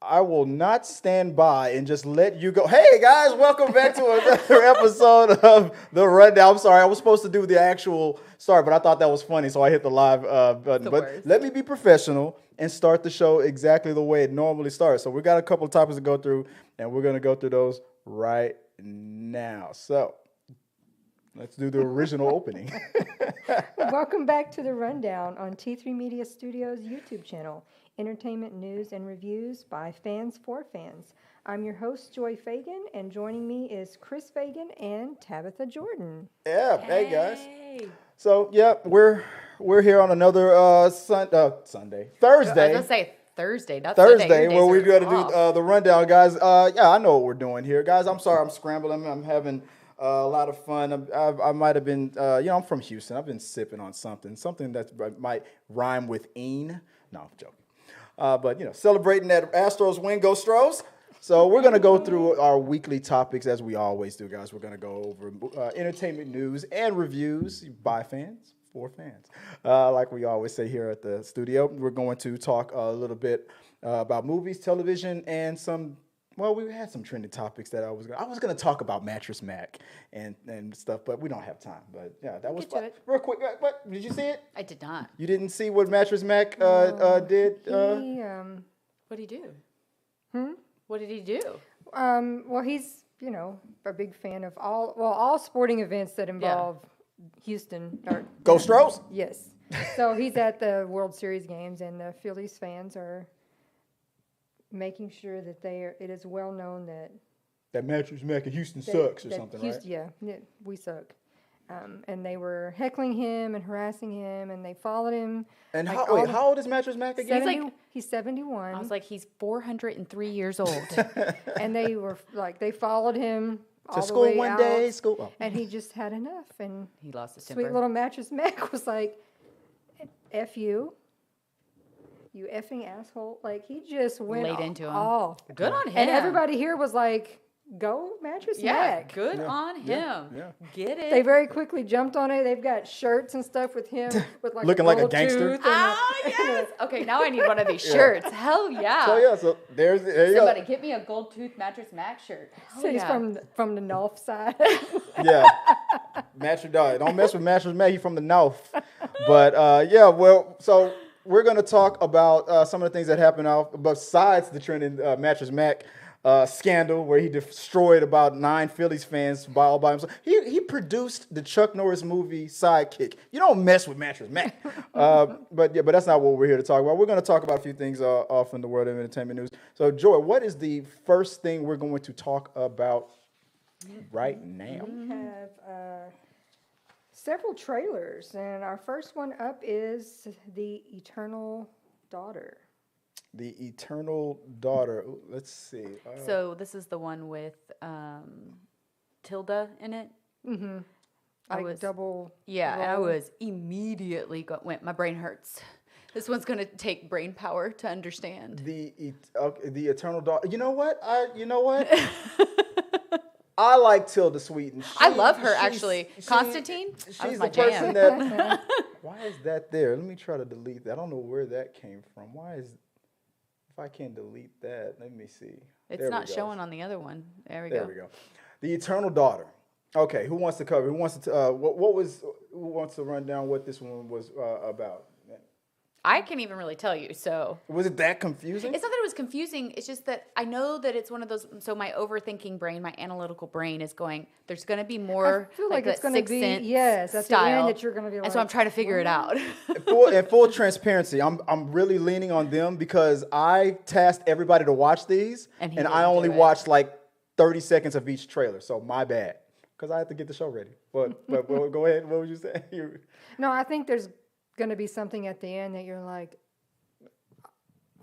I will not stand by and just let you go. Hey guys, welcome back to another episode of The Rundown. I'm sorry, I was supposed to do the actual start, but I thought that was funny, so I hit the live button. But worst. let me be professional and start the show exactly the way it normally starts. So we got a couple of topics to go through, and we're going to go through those right now. So let's do the original opening. Welcome back to The Rundown on T3 Media Studios YouTube channel. Entertainment news and reviews by fans for fans. I'm your host, Joy Fagan, and joining me is Chris Fagan and Tabitha Jordan. Yeah, hey guys. So, yeah, we're here on another Thursday. I was gonna say Thursday, not Thursday, Sunday. where we got to do the rundown, guys. Yeah, I know what we're doing here, guys. I'm sorry, I'm scrambling. I'm having a lot of fun. I might have been, I'm from Houston. I've been sipping on something that might rhyme with "een." No, I'm joking. But celebrating that Astros win, go Stros. So we're going to go through our weekly topics as we always do, guys. We're going to go over entertainment news and reviews by fans, for fans. Like we always say here at the studio, we're going to talk a little bit about movies, television, and we had some trending topics that I was going to talk about Mattress Mac and stuff, but we don't have time. But yeah, that was fun. Real quick. What did you see it? I did not. You didn't see what Mattress Mac did? What did he do? What did he do? Well, he's, a big fan of all sporting events that involve Houston. Go Stros? Yes. So he's at the World Series games, and the Phillies fans are making sure that it is well known that Mattress Mac in Houston sucks or something, right? Yeah, we suck. And they were heckling him and harassing him, and they followed him. And how old is Mattress Mac again? He's 71. I was like, he's 403 years old. And they were they followed him all to the way school one out, day. And he just had enough. And he lost his temper. Sweet little Mattress Mac was like, F you. You effing asshole. Like, he just went laid into him. Off. Good on him. And everybody here was like, go Mattress Mac. Good on him. Yeah. Get it. They very quickly jumped on it. They've got shirts and stuff with him with like looking a like a gold gangster. tooth Yes. Okay, now I need one of these shirts. Hell yeah. So there you Somebody go. get me a gold tooth Mattress Mac shirt. Hell So he's yeah. from the North side. Yeah. Mattress Dog. Don't mess with Mattress Mac. He's from the North. But so we're going to talk about some of the things that happened besides the trending Mattress Mac scandal where he destroyed about 9 Phillies fans all by himself. He produced the Chuck Norris movie Sidekick. You don't mess with Mattress Mac. But that's not what we're here to talk about. We're going to talk about a few things off in the world of entertainment news. So, Joy, what is the first thing we're going to talk about right now? We have several trailers, and our first one up is The Eternal Daughter. The Eternal Daughter. Ooh, let's see. So this is the one with Tilda in it? Mm-hmm. I was double. Yeah, roll. I was immediately my brain hurts. This one's going to take brain power to understand. The Eternal Daughter. You know what? I like Tilda Swinton. I love her, actually. Constantine? She's my the person jam. that... Why is that there? Let me try to delete that. I don't know where that came from. If I can't delete that, let me see. It's not showing on the other one. There we go. The Eternal Daughter. Okay, who wants to cover? Who wants to run down what this one was about? I can't even really tell you, so... Was it that confusing? It's not that it was confusing. It's just that I know that it's one of those... So my overthinking brain, my analytical brain is going, there's going to be more I feel like it's going to be, yes, at style. the end that you're going to be like... And so I'm trying to figure it out. In full transparency, I'm really leaning on them because I tasked everybody to watch these, and I only watched like 30 seconds of each trailer, so my bad. Because I had to get the show ready. But go ahead. What would you say? No, I think there's going to be something at the end that you're like,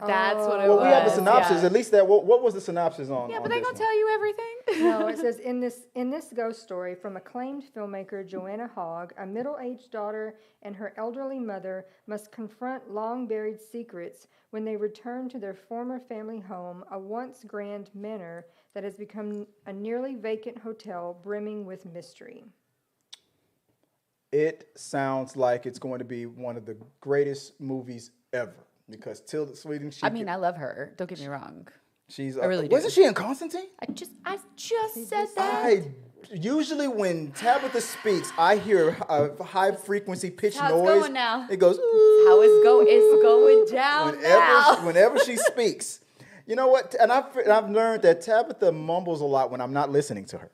that's what it was. Well, we have the synopsis. Yeah. At least what was the synopsis on? Yeah, but they gonna tell you everything. No, it says in this ghost story from acclaimed filmmaker Joanna Hogg, a middle-aged daughter and her elderly mother must confront long-buried secrets when they return to their former family home, a once grand manor that has become a nearly vacant hotel brimming with mystery. It sounds like it's going to be one of the greatest movies ever because Tilda Swinton. I mean, I love her. Don't get me wrong. She's. I really do. Wasn't she in Constantine? I just said that. Usually when Tabitha speaks, I hear a high frequency pitch how it's noise. going now. It goes. How it's going down now. Whenever she speaks, you know what? And I've learned that Tabitha mumbles a lot when I'm not listening to her.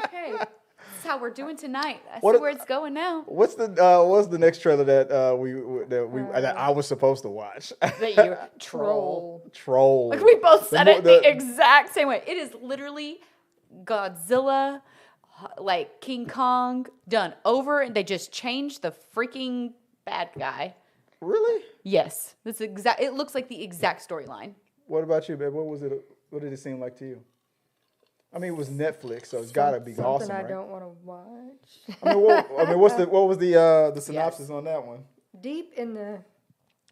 Okay, that's how we're doing tonight. I What see a- where it's going now. What's the next trailer that that I was supposed to watch? That you troll. Troll. Like we both said it the exact same way. It is literally Godzilla, like King Kong, done over, and they just changed the freaking bad guy. Really? Yes, that's exact. It looks like the exact storyline. What about you, babe? What was it? What did it seem like to you? I mean, it was Netflix, so it's got to be awesome, Something I right? don't want to watch. What was the synopsis on that one? Deep in the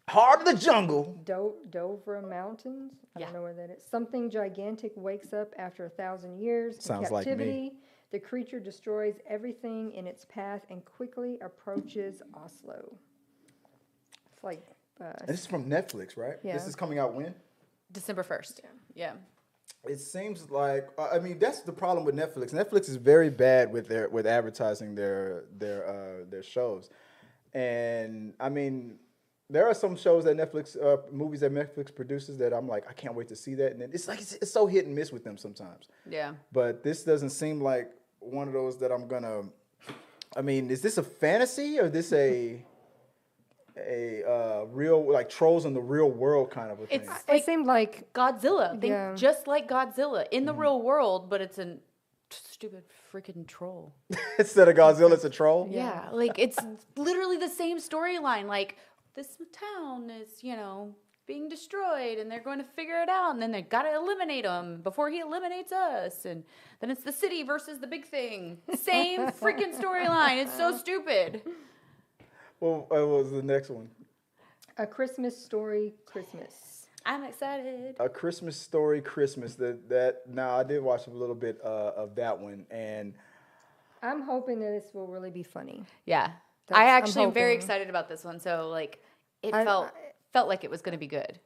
Heart of the jungle. Dover Mountains. I Yeah. don't know where that is. Something gigantic wakes up after 1,000 years in Sounds like me. captivity. The creature destroys everything in its path and quickly approaches Oslo. It's like This is from Netflix, right? Yeah. This is coming out when? December 1st. Yeah. It seems like I mean that's the problem with Netflix. Netflix is very bad with advertising their shows, and I mean there are some shows that Netflix movies that Netflix produces that I'm like I can't wait to see that, and then it's so hit and miss with them sometimes. Yeah. But this doesn't seem like one of those that I'm gonna. I mean, is this a fantasy or is this a real like trolls in the real world kind of a thing? It's it seemed like Godzilla. Think Yeah. just like Godzilla in the real world, but it's a stupid freaking troll. Instead of Godzilla, it's a troll. Yeah, like it's literally the same storyline. Like this town is, being destroyed, and they're going to figure it out, and then they gotta eliminate him before he eliminates us, and then it's the city versus the big thing. Same freaking storyline. It's so stupid. Well, what was the next one? A Christmas Story Christmas. I'm excited. A Christmas Story Christmas. Now I did watch a little bit of that one, and I'm hoping that this will really be funny. Yeah, That's- I I'm actually am very hoping. excited about this one. So like, it I- felt like it was going to be good.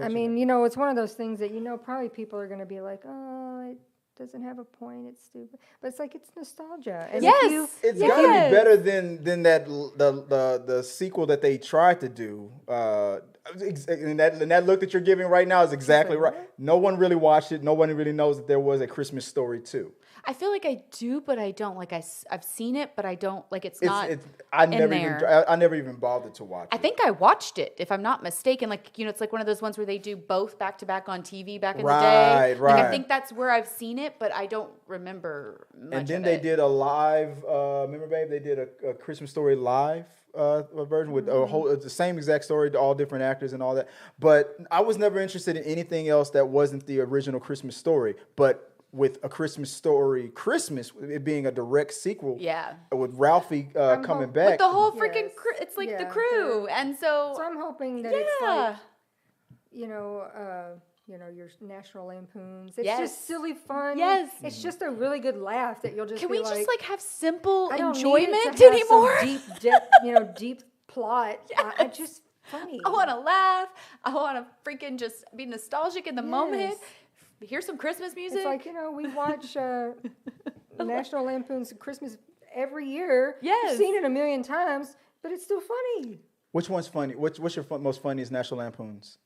I mean, it's one of those things that probably people are going to be like, oh, it doesn't have a point, it's stupid. But it's like it's nostalgia. And Yes. it's gotta be better than that the sequel that they tried to do. And that look that you're giving right now is exactly right. No one really watched it. No one really knows that there was a Christmas Story 2. I feel like I do, but I don't. Like I've seen it, but I don't. Like it's not. I there. never even bothered to watch it. I think I watched it, if I'm not mistaken. Like it's like one of those ones where they do both back to back on TV back in the day. Right. Like I think that's where I've seen it, but I don't remember much. And then of they it. did a live. Remember, babe? They did a Christmas Story live version with the same exact story, all different actors and all that. But I was never interested in anything else that wasn't the original Christmas Story. But with A Christmas Story Christmas, it being a direct sequel, Yeah. with Ralphie coming With back. the whole freaking Yes. it's like the Yeah, crew, and so I'm hoping that it's like, your National Lampoons. It's Yes. just silly fun. Yes. It's just a really good laugh that you'll just can be we just like have simple I don't enjoyment need it to have anymore? some deep depth, deep plot. I just funny. I want to laugh. I want to freaking just be nostalgic in the moment. Yes. Hear some Christmas music. It's like, we watch National Lampoon's Christmas every year. Yes. We've seen it a million times, but it's still funny. Which one's funny? What's your most funniest National Lampoons?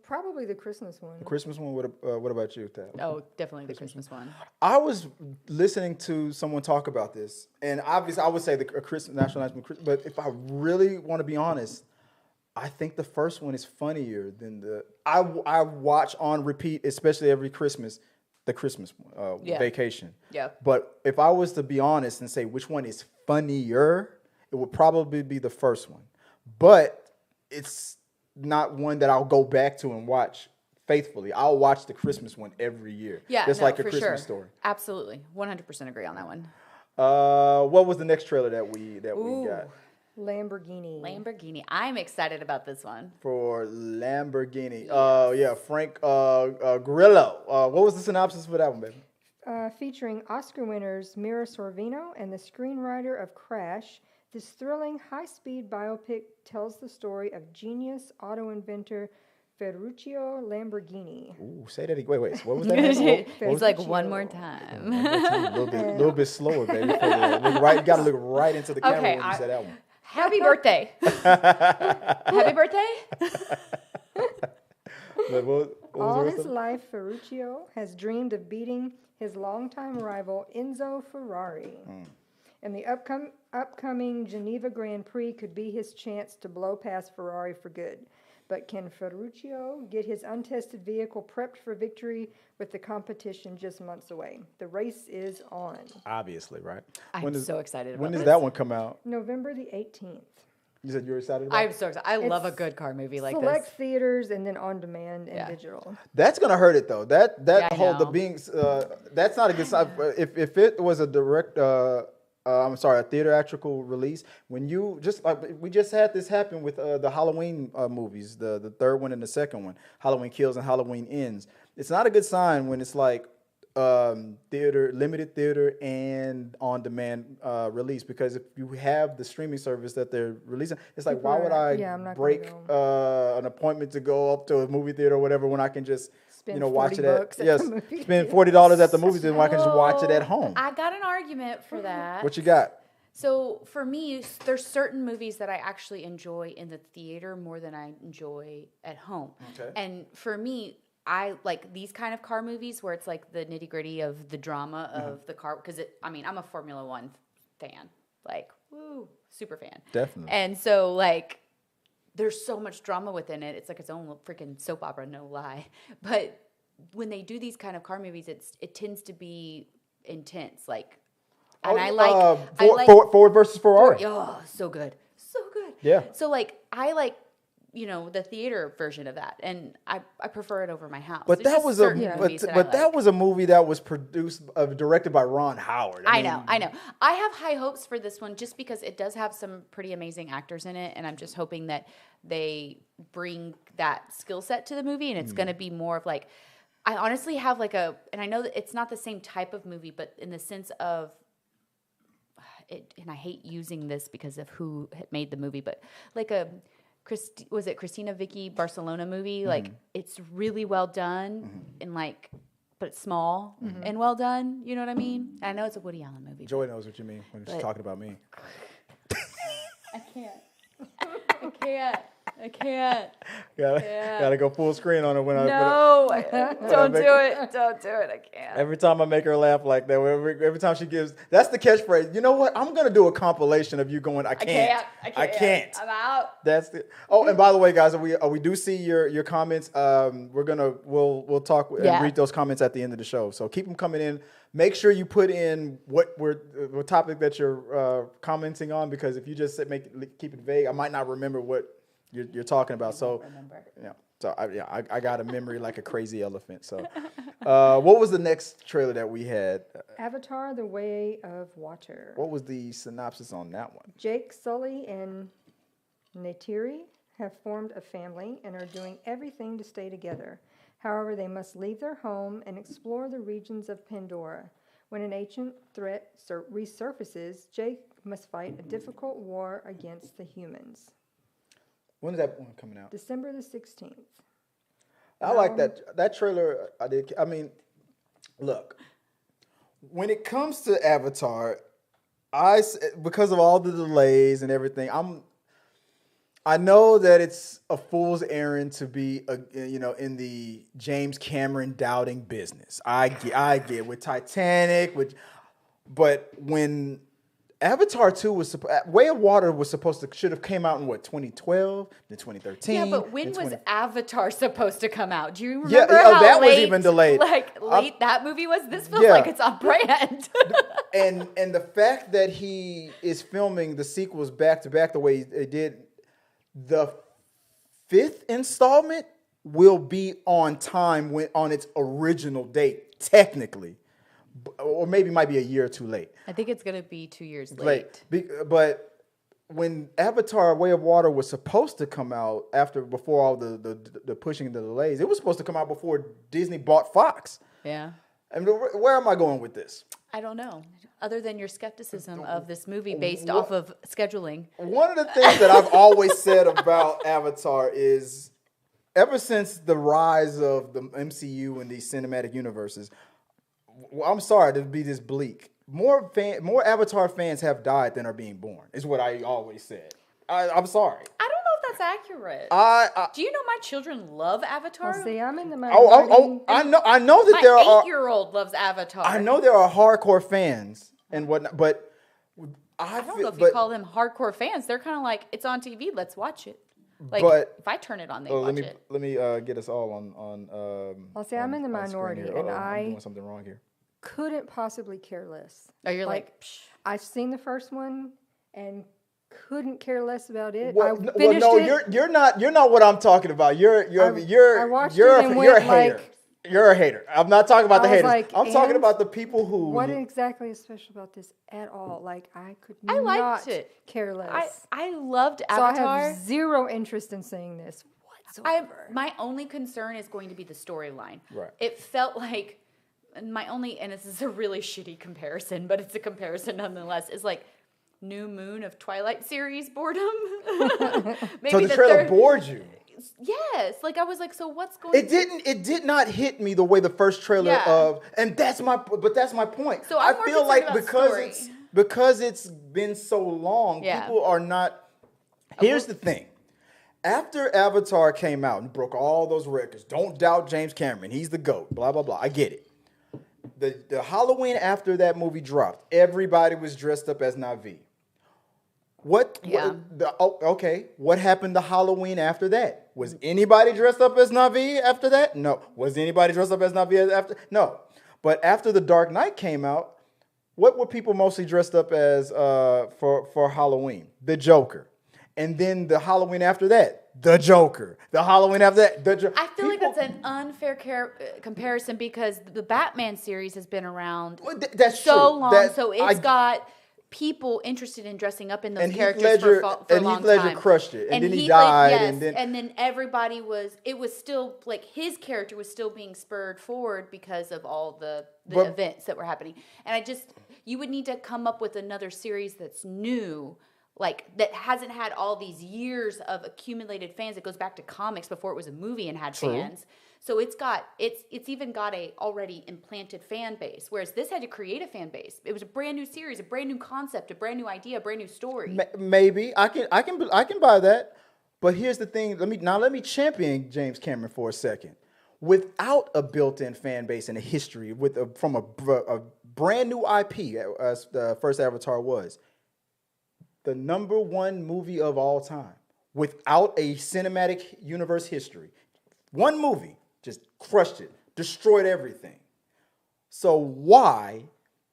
Probably the Christmas one. The Christmas one. What about you, Tab? oh, definitely the Christmas one. I was listening to someone talk about this, and obviously I would say the Christmas National Lampoon. But if I really want to be honest, I think the first one is funnier than the. I watch on repeat, especially every Christmas, the Christmas Vacation. Yeah. But if I was to be honest and say which one is funnier, it would probably be the first one. But it's not one that I'll go back to and watch faithfully. I'll watch the Christmas one every year. Yeah, just no, like a for Christmas sure. Story. Absolutely, 100% agree on that one. What was the next trailer that we got Lamborghini. I'm excited about this one. for Lamborghini? Frank Grillo. What was the synopsis for that one, baby? Featuring Oscar winners Mira Sorvino and the screenwriter of Crash, This thrilling, high-speed biopic tells the story of genius auto inventor Ferruccio Lamborghini. Ooh, say that again. Wait. So what was that? Name? He's like, one more time. A little bit slower, baby. You got to look right into the camera Okay, when you say that one. Happy birthday. Happy birthday. What was All the rest his of it? life, Ferruccio has dreamed of beating his longtime rival Enzo Ferrari. And the upcoming Geneva Grand Prix could be his chance to blow past Ferrari for good. But can Ferruccio get his untested vehicle prepped for victory with the competition just months away? The race is on. Obviously, right? I'm so excited about When does this. that one come out? November the 18th. You said you were excited about it? I'm so excited. I love a It's good car movie like Select this. theaters and then on demand and Yeah. digital. That's gonna hurt it though. That I whole the know. being that's not a good sign. If it was a direct I'm sorry, a theatrical release. When you just like we just had this happen with the Halloween movies, the third one and the second one, Halloween Kills and Halloween Ends. It's not a good sign when it's like theater, limited theater, and on demand release, because if you have the streaming service that they're releasing, it's like why would I Yeah, I'm not gonna break an appointment to go up to a movie theater or whatever when I can just Spend watch it $40 at at the movie spend theater. $40 at the movie theater when I can just watch it at home. I got an argument for that. What you got? So for me, there's certain movies that I actually enjoy in the theater more than I enjoy at home. Okay. And for me, I like these kind of car movies where it's like the nitty gritty of the drama of the car. Because I'm a Formula One fan, like super fan. Definitely. And so like, there's so much drama within it. It's like its own freaking soap opera, no lie. But when they do these kind of car movies, it tends to be intense, like. And I like Ford versus Ferrari. Oh, so good. So good. Yeah. So like I like, the theater version of that, and I prefer it over my house. But There's that just was certain movies that I that like. was a movie that was directed by Ron Howard. I know. I have high hopes for this one just because it does have some pretty amazing actors in it, and I'm just hoping that they bring that skill set to the movie, and it's going to be more of like, I honestly have and I know that it's not the same type of movie, but in the sense of, and I hate using this because of who had made the movie, but like was it Christina Vicky Barcelona movie? Like it's really well done and but it's small and well done. You know what I mean? I know it's a Woody Allen movie. Joy knows what you mean when she's talking about me. I can't. Gotta go full screen on it when No, don't do it. Don't do it. I can't. Every time I make her laugh like that, every time she gives, that's the catchphrase. You know what? I'm gonna do a compilation of you going, I can't. I'm out. That's the. Oh, and by the way, guys, we do see your comments. We'll talk and read those comments at the end of the show. So keep them coming in. Make sure you put in what topic that you're commenting on, because if you just keep it vague, I might not remember what you're talking about. So yeah. So I got a memory like a crazy elephant. So what was the next trailer that we had? Avatar: The Way of Water. What was the synopsis on that one? Jake, Sully, and Neytiri have formed a family and are doing everything to stay together. However, they must leave their home and explore the regions of Pandora. When an ancient threat resurfaces, Jake must fight a difficult war against the humans. When is that one coming out? December the 16th. I like that trailer. I mean, look, when it comes to Avatar, because of all the delays and everything, I know that it's a fool's errand to be, in the James Cameron doubting business. I get with Titanic, but when Avatar 2 Way of Water should have came out in 2012, then 2013. Yeah, but when was Avatar supposed to come out? Do you remember Yeah, how that late, was even delayed. Late that movie was? This feels like it's on brand. and the fact that he is filming the sequels back to back the way he did, the 5th installment will be on time on its original date, technically. Or maybe might be a year or two late. I think it's going to be 2 years late. But when Avatar: Way of Water was supposed to come out before all the pushing and the delays, it was supposed to come out before Disney bought Fox. Yeah. And where am I going with this? I don't know. Other than your skepticism of this movie based off of scheduling. One of the things that I've always said about Avatar is, ever since the rise of the MCU and these cinematic universes, I'm sorry to be this bleak, more Avatar fans have died than are being born, is what I always said. I'm sorry. I don't know if that's accurate. Do you know my children love Avatar? Well, see, I'm in the minority. I know that there My are 8-year-old loves Avatar. I know there are hardcore fans and whatnot, but I don't know if you call them hardcore fans. They're kind of like, it's on TV, let's watch it. Like, but, if I turn it on, they watch it. Let me get us all on. Well, see, I'm in the minority, and I'm doing something wrong here. Couldn't possibly care less. Oh, you're like psh. I've seen the first one and couldn't care less about it. You're not what I'm talking about. You're a hater. You're a hater. I'm not talking about the haters. I'm talking about the people who. What exactly is special about this at all? Like, I could liked not it. care less. I loved so Avatar. I have zero interest in seeing this whatsoever. My only concern is going to be the storyline. Right. It felt like and this is a really shitty comparison, but it's a comparison nonetheless, is like New Moon of Twilight series boredom. Maybe so the trailer bored you. Yes, like I was like, so what's going? It did not hit me the way the first trailer of, and that's my point. So I feel like because it's been so long, people are not. Here's the thing. After Avatar came out and broke all those records, don't doubt James Cameron. He's the GOAT. Blah blah blah. I get it. The Halloween after that movie dropped, everybody was dressed up as Na'vi. What happened to Halloween after that? Was anybody dressed up as Na'vi after that? No. Was anybody dressed up as Na'vi after? No. But after The Dark Knight came out, what were people mostly dressed up as for Halloween? The Joker. And then the Halloween after that, the Joker. The Halloween after that, the Joker. I feel like that's an unfair comparison because the Batman series has been around that's so true. long. So it's got people interested in dressing up in those characters for a long time. And Heath Ledger crushed it. And then he died. And then everybody it was still, like, his character was still being spurred forward because of all the events that were happening. And you would need to come up with another series that's new, like, that hasn't had all these years of accumulated fans. It goes back to comics before it was a movie and had fans. So it's even got a already implanted fan base, whereas this had to create a fan base. It was a brand new series, a brand new concept, a brand new idea, a brand new story. Maybe I can buy that. But here's the thing. Let me champion James Cameron for a second. Without a built-in fan base and a history from a brand new IP, as the first Avatar was, the #1 movie of all time, without a cinematic universe history. One movie just crushed it, destroyed everything. So why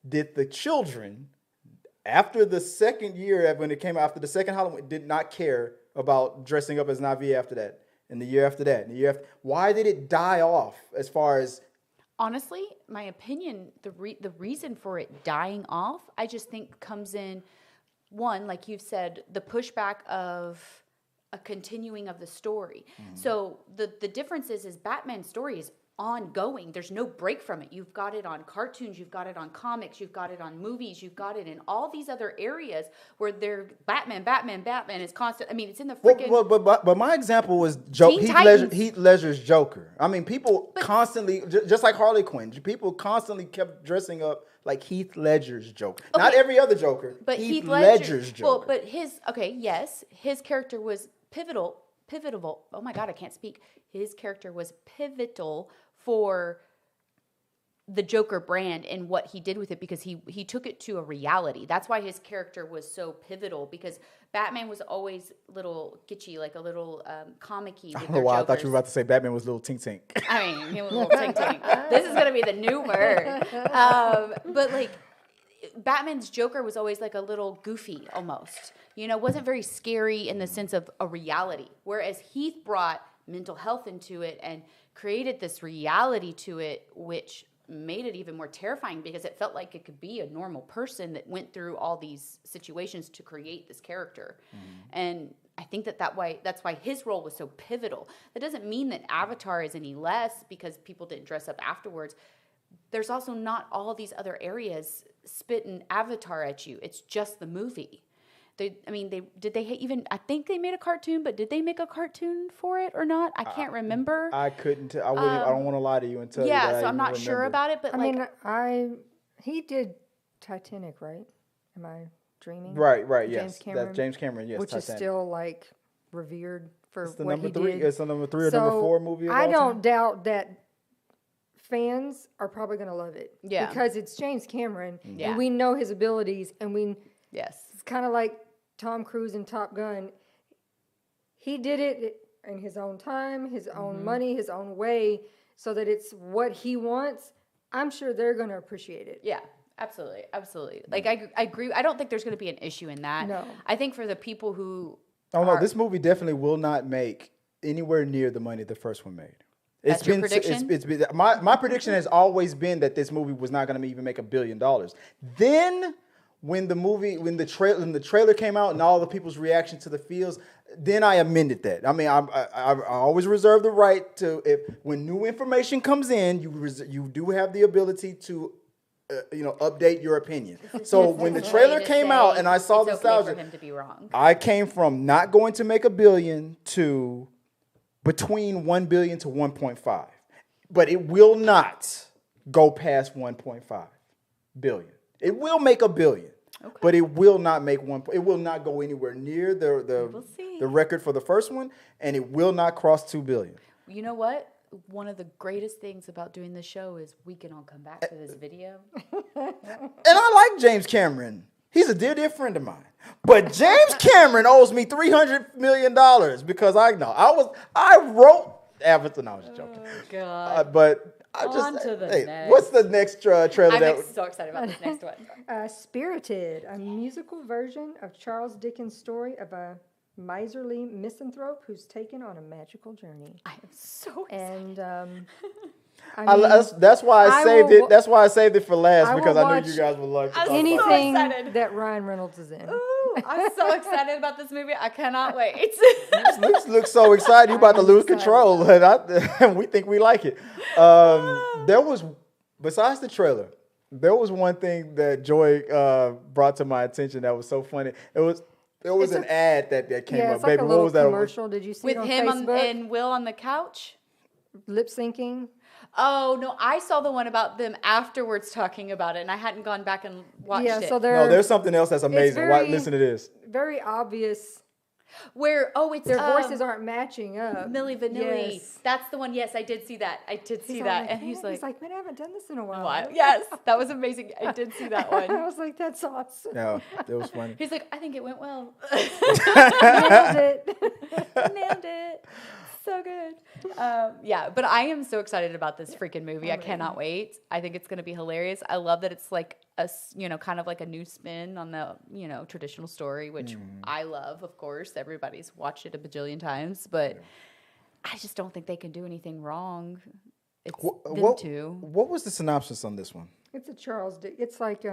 did the children, after the second year, when it came out, after the second Halloween, did not care about dressing up as Na'vi after that, and the year after that, and the year after? Why did it die off as far as... Honestly, my opinion, the reason for it dying off, I just think comes in... One, like you've said, the pushback of a continuing of the story. Mm-hmm. So the difference is Batman's story is ongoing. There's no break from it. You've got it on cartoons, you've got it on comics, you've got it on movies, you've got it in all these other areas where Batman is constant. I mean, it's in the freaking... But my example was Heath Ledger's Joker. I mean, people constantly, just like Harley Quinn, people constantly kept dressing up like Heath Ledger's Joker. Okay. Not every other Joker, but Heath Ledger's Joker. Well, but his character was pivotal. Oh my God, I can't speak. His character was pivotal for the Joker brand and what he did with it, because he took it to a reality. That's why his character was so pivotal, because Batman was always little kitschy, like a little comic-y. I don't know why I thought you were about to say Batman was little tink tink. I mean, he was a little tink tink. This is going to be the new word. But like, Batman's Joker was always like a little goofy almost. Wasn't very scary in the sense of a reality. Whereas Heath brought mental health into it and created this reality to it, which made it even more terrifying because it felt like it could be a normal person that went through all these situations to create this character. Mm-hmm. And I think that's why his role was so pivotal. That doesn't mean that Avatar is any less because people didn't dress up afterwards. there's also not all these other areas spitting Avatar at you. It's just the movie. I think they made a cartoon, but did they make a cartoon for it or not? I can't remember. I couldn't. I wouldn't. I don't want to lie to you and tell you that. Yeah, so I'm not sure about it, but he did Titanic, right? Am I dreaming? Right. James Yes, Cameron, that's James Cameron. Yes, which Titanic. is still like revered for It's the what number he 3. did. It's the number 3 or number 4 movie. Of I all don't time. doubt that fans are probably going to love it. Yeah. Because it's James Cameron, Yeah. and we know his abilities, and Yes. it's kind of like Tom Cruise in Top Gun. He did it in his own time, his own money, his own way, so that it's what he wants. I'm sure they're going to appreciate it. Yeah, absolutely. Like, I agree. I don't think there's going to be an issue in that. No. I think for the people who... Oh, no, this movie definitely will not make anywhere near the money the first one made. That's your prediction? It's been my prediction has always been that this movie was not going to even make $1 billion. Then when the trailer came out and all the people's reaction to the feels, then I amended that. I mean, I always reserve the right to, when new information comes in, you do have the ability to update your opinion. So when the trailer came out and I saw the nostalgia, for him to be wrong. I came from not going to make $1 billion to between 1 billion to 1.5, but it will not go past 1.5 billion. It will make $1 billion, but it will not make one. It will not go anywhere near the record for the first one, and it will not cross 2 billion. You know what? One of the greatest things about doing this show is we can all come back to this video. And I like James Cameron. He's a dear friend of mine. But James Cameron owes me $300 million because I wrote Avatar. No, I was just joking. Oh, God. But I On just, to the hey, next. what's the next trailer? I'm so excited about this next one. Spirited, a musical version of Charles Dickens' story of a miserly misanthrope who's taken on a magical journey. I am so excited. And that's why I saved it. That's why I saved it for last I will because I watch knew you guys would like to talk anything about excited. that Ryan Reynolds is in. Ooh, I'm so excited about this movie. I cannot wait. it. Looks so excited. You about to lose control, and we think we like it. There was, besides the trailer, there was one thing that Joy brought to my attention that was so funny. There was an ad that came up. It's like Baby, a what little was that? commercial. Did you see With it on him Facebook? and Will on the couch? Lip syncing. Oh, no, I saw the one about them afterwards talking about it, and I hadn't gone back and watched it. So there's something else that's amazing. Listen to this. Very obvious. Where, Their voices aren't matching up. Milli Vanilli. Yes. That's the one. Yes, I did see that. And he's like, man, I haven't done this in a while. what? Yes, that was amazing. I did see that one. I was like, that's awesome. No, it was funny. He's like, I think it went well. Nailed it. Nailed it. So good. Yeah, but I am so excited about this freaking movie. I cannot wait. I think it's going to be hilarious. I love that it's like kind of like a new spin on the, traditional story, which I love, of course. Everybody's watched it a bajillion times, but I just don't think they can do anything wrong. It's them two. What was the synopsis on this one? It's a It's like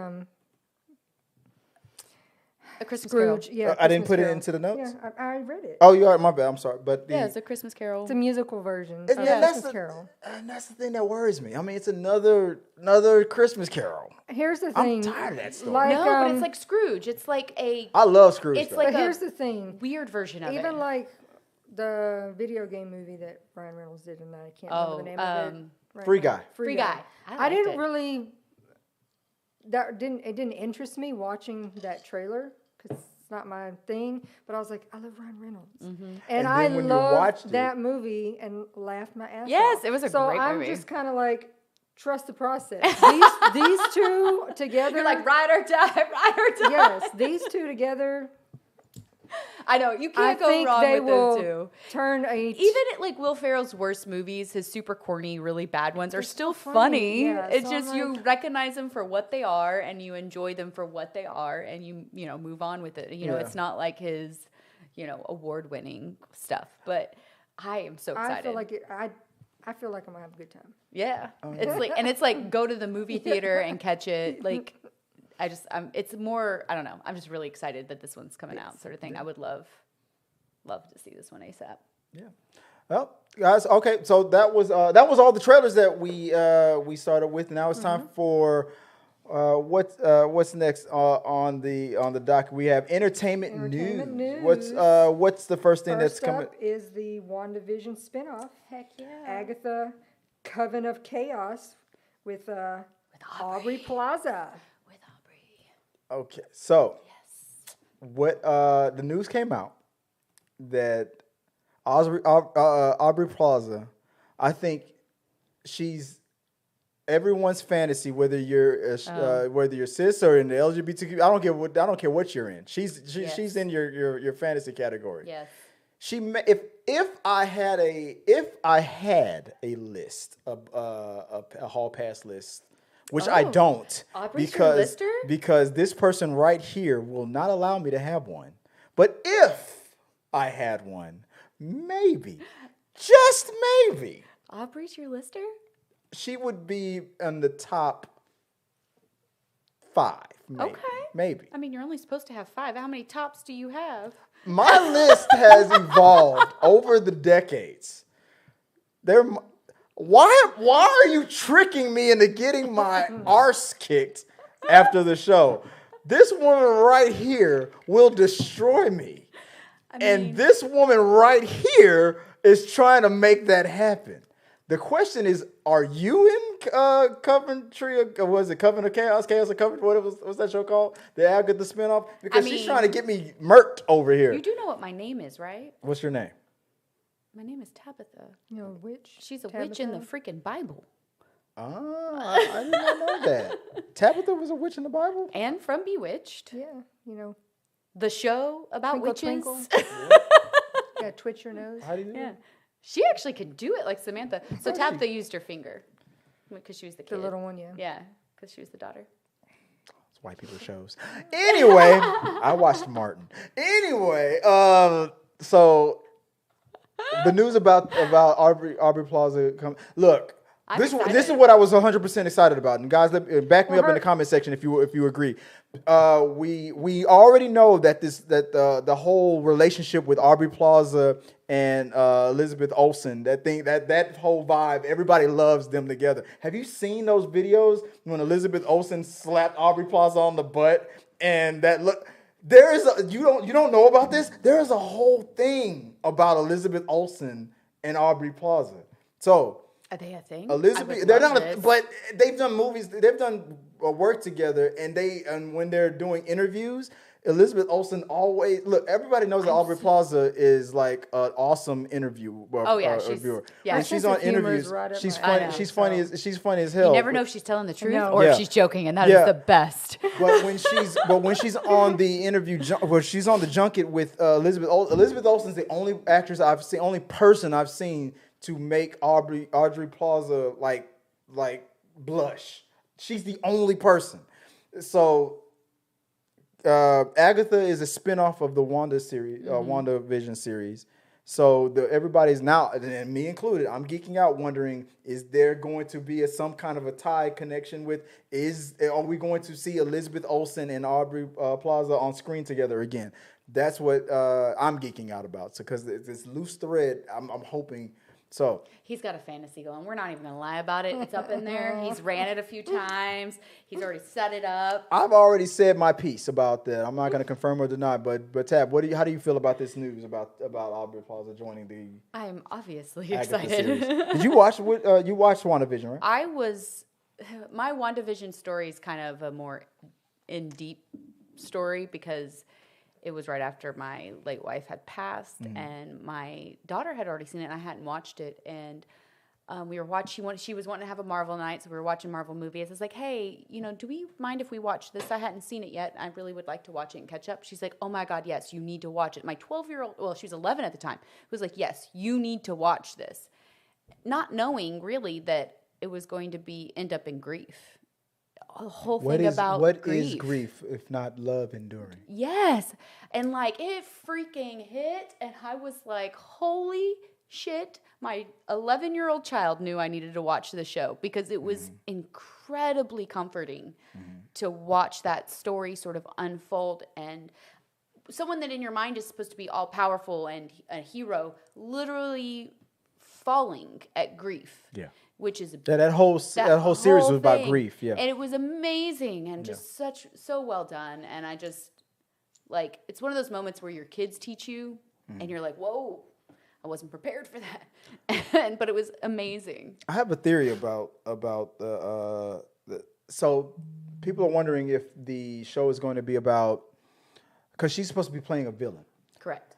A Christmas Scrooge. Carol. Yeah, I didn't Christmas put it Carol. into the notes. Yeah, I read it. Oh, you are. My bad. I'm sorry, but Yeah, it's a Christmas Carol. It's a musical version of that's Christmas Carol. And that's the thing that worries me. I mean, it's another Christmas Carol. Here's the I'm thing. tired of that story. Like, No, but it's like Scrooge. It's like I love Scrooge. It's though. like But a here's the thing. weird version of it. Even like the video game movie that Ryan Reynolds did, and I can't remember the name of it. Right Free now. Guy. Free Guy. I didn't really. It didn't interest me watching that trailer because it's not my thing. But I was like, I love Ryan Reynolds, and And I then when you watched loved it- that movie and laughed my ass off. Yes, it was a so great I'm movie. just kind of like, trust the process. These two together. You're like ride or die, ride or die. Yes, these two together. I know you I can't go think wrong they with will them too. turn Even at like Will Ferrell's worst movies, his super corny, really bad ones are still so funny. funny. Yeah, It's so I'm just you like- recognize them for what they are, and you enjoy them for what they are, and you move on with it. Yeah. It's not like his award-winning stuff. But I am so excited. I feel like I feel like I'm gonna have a good time. Yeah, it's like go to the movie theater and catch it. Like, it's more. I don't know. I'm just really excited that this one's coming out, sort of thing. I would love to see this one ASAP. Yeah. Well, guys, okay, so that was all the trailers that we started with. Now it's time for what's next on the dock. We have entertainment news. What's the first thing that's First coming? up is the WandaVision spinoff. Heck yeah. Agatha, Coven of Chaos with Aubrey Plaza. With Aubrey. Okay, so Yes. what the news came out that Aubrey Plaza, I think she's everyone's fantasy, whether you're cis or in the LGBTQ. I don't care what you're in. She's in your fantasy category. Yes. If I had a list, a hall pass list, which I don't, Aubrey's your lister? because this person right here will not allow me to have one. But if I had one, maybe, just maybe, Aubrey's your lister? she would be in the top 5. Maybe, Okay. maybe. I mean, you're only supposed to have 5. How many tops do you have? My list has evolved over the decades. Why are you tricking me into getting my arse kicked after the show? This woman right here will destroy me. And this woman right here is trying to make that happen. The question is, are you in Coventry? Or was it Coven of Chaos? Chaos of Coventry? What's that show called? The Agatha spinoff? Because she's trying to get me murked over here. You do know what my name is, right? What's your name? My name is Tabitha. You know, witch. She's a witch in the freaking Bible. Ah, I did not know that. Tabitha was a witch in the Bible? And from Bewitched. Yeah, you know. The show about Twinkle, witches. twinkle. Yeah, twitch your nose. How do you do Yeah. it? She actually could do it like Samantha. So Tabitha used her finger. Because she was the kid. The little one, yeah. Yeah, because she was the daughter. It's white people shows. Anyway, I watched Martin. Anyway, so the news about Aubrey Plaza look. I'm This excited. is what I was 100% excited about, and guys, back me up in the comment section if you agree. We already know that the whole relationship with Aubrey Plaza and Elizabeth Olsen, that whole vibe, everybody loves them together. Have you seen those videos when Elizabeth Olsen slapped Aubrey Plaza on the butt and that look? You don't know about this? There is a whole thing about Elizabeth Olsen and Aubrey Plaza. So. Are they a thing? Elizabeth, they're not, but they've done movies, they've done work together, and when they're doing interviews, Elizabeth Olsen always everybody knows that Aubrey Plaza is like an awesome interview. Reviewer. Yeah, When she's on interviews, she's funny. She's funny as hell. You never know if she's telling the truth No. or Yeah. if she's joking, and that is the best. But when she's on the interview, she's on the junket with Elizabeth Olsen's the only actress only person I've seen to make Aubrey Plaza like blush. She's the only person. So Agatha is a spinoff of the Wanda series, WandaVision series. So everybody's now, and me included, I'm geeking out wondering, is there going to be some kind of a tie connection with, are we going to see Elizabeth Olsen and Aubrey Plaza on screen together again? That's what I'm geeking out about. So because this loose thread, I'm hoping. So He's got a fantasy going. We're not even going to lie about it. It's up in there. He's ran it a few times. He's already set it up. I've already said my piece about that. I'm not going to confirm or deny, but Tab, how do you feel about this news about Aubrey Plaza joining the I'm obviously Agatha excited. series? Did you watch you watched WandaVision, right? My WandaVision story is kind of a more in deep story because it was right after my late wife had passed, and my daughter had already seen it, and I hadn't watched it. And we were watching. She was wanting to have a Marvel night, so we were watching Marvel movies. I was like, "Hey, do we mind if we watch this? I hadn't seen it yet. I really would like to watch it and catch up." She's like, "Oh my God, yes, you need to watch it." My 12-year-old, well, she was 11 at the time, was like, "Yes, you need to watch this," not knowing really that it was going to end up in grief. The whole thing about grief. Is grief if not love enduring? Yes. And it freaking hit. And I was like, holy shit. My 11-year-old child knew I needed to watch the show because it was incredibly comforting to watch that story sort of unfold. And someone that in your mind is supposed to be all powerful and a hero literally falling at grief. Yeah. Which is That whole series was about thing. grief. Yeah. And it was amazing and just so well done. And I just like, it's one of those moments where your kids teach you and you're like, whoa, I wasn't prepared for that. But it was amazing. I have a theory about so people are wondering if the show is going to be about, because she's supposed to be playing a villain. Correct.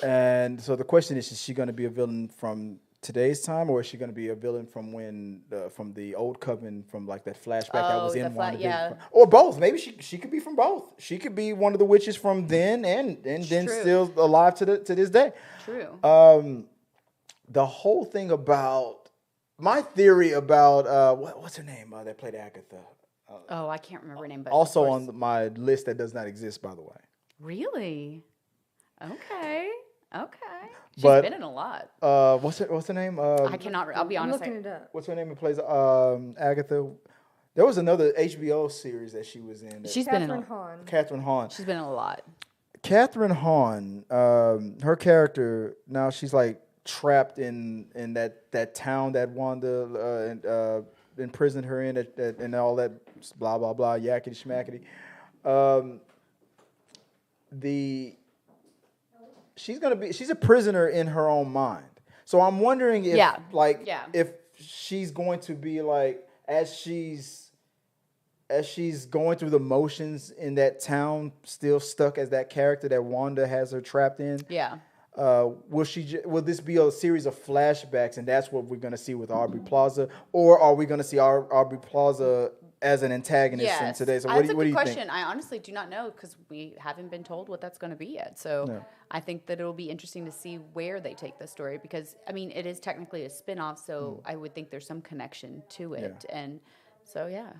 And so the question is she going to be a villain from today's time, or is she going to be a villain from when from the old Coven, from like that flashback that was in WandaVision? Or both? Maybe she could be from both. She could be one of the witches from then and then still alive to this day. True. The whole thing about my theory about what's her name that played Agatha. I can't remember her name, but also on my list that does not exist, by the way. Really? Okay. She's But, been in a lot. What's her name? I cannot. I'll be I'm honest. looking it up. What's her name? Who plays Agatha? There was another HBO series that she was in. She's been in Catherine a Hahn. Catherine Hahn. She's been in a lot. Catherine Hahn. Her character now she's like trapped in that town that Wanda imprisoned her in, and all that blah blah blah yakety schmackety. She's a prisoner in her own mind. So I'm wondering if if she's going to be like as she's going through the motions in that town, still stuck as that character that Wanda has her trapped in. Yeah. Will this be a series of flashbacks, and that's what we're going to see with Aubrey Plaza, or are we going to see Aubrey Plaza as an antagonist in today? So what do you think? That's a good question. I honestly do not know because we haven't been told what that's going to be yet. So I think that it'll be interesting to see where they take the story because I mean it is technically a spin-off, so I would think there's some connection to it, and so yeah.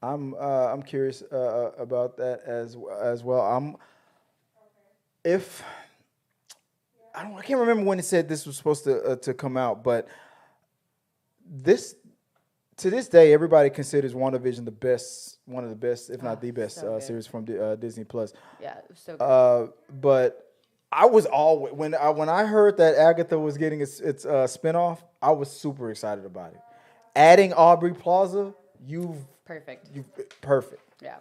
I'm curious about that as well. I can't remember when it said this was supposed to come out, but to this day, everybody considers WandaVision one of the best, if not the best, series from Disney Plus. Yeah, it was so good. But I was always when I heard that Agatha was getting its spinoff, I was super excited about it. Adding Aubrey Plaza, perfect. Perfect. Yeah.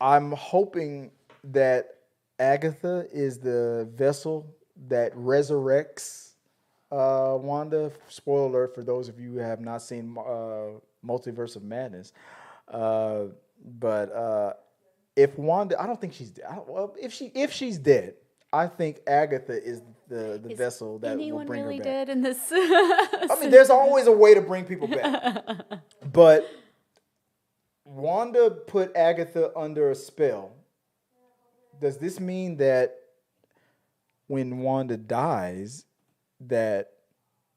I'm hoping that Agatha is the vessel that resurrects Wanda. Spoiler alert for those of you who have not seen Multiverse of Madness. But if Wanda, I don't think she's dead. If she's dead, I think Agatha is the vessel that will bring really her back. dead in this? I mean, there's always a way to bring people back. But Wanda put Agatha under a spell. Does this mean that when Wanda dies, that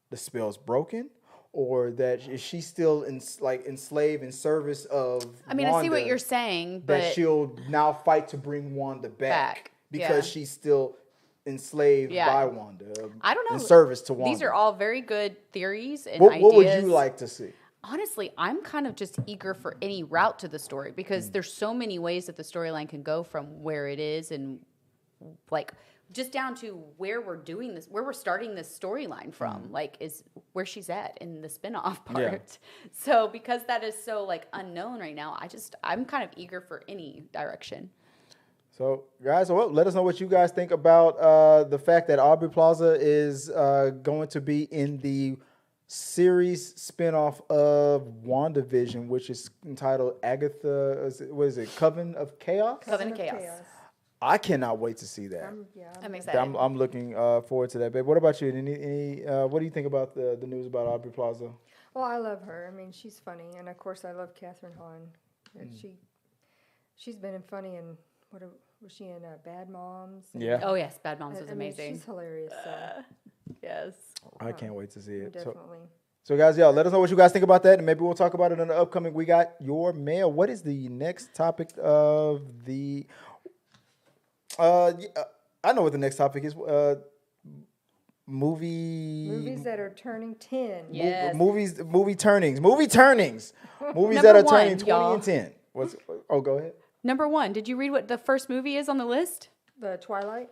the spell's broken, or that is she still enslaved in service of? I mean, Wanda, I see what you're saying, but that she'll now fight to bring Wanda back because she's still enslaved by Wanda. I don't know. In service to Wanda. These are all very good theories and ideas. What would you like to see? Honestly, I'm kind of just eager for any route to the story because there's so many ways that the storyline can go from where it is and like just down to where we're doing this, where we're starting this storyline from, like is where she's at in the spinoff part. Yeah. So because that is so like unknown right now, I'm kind of eager for any direction. So guys, let us know what you guys think about the fact that Aubrey Plaza is going to be in the series spinoff of WandaVision, which is entitled Agatha, what is it, Coven of Chaos? Coven of Chaos. I cannot wait to see that. I'm excited. I'm looking forward to that. Babe, what about you? Any what do you think about the news about Aubrey Plaza? Well, I love her. I mean, she's funny, and of course, I love Catherine Hahn. She's been funny, and was she in Bad Moms? Yeah. Oh yes, Bad Moms was amazing. She's hilarious. So. Yes. I can't wait to see it. Definitely. So guys, let us know what you guys think about that, and maybe we'll talk about it in the upcoming We Got Your Mail. What is the next topic of the? I know what the next topic is. Movies that are turning 10. Yes. Movie turnings. Movies that are turning 20 and 10. Go ahead. Number 1, did you read what the first movie is on the list? The Twilight.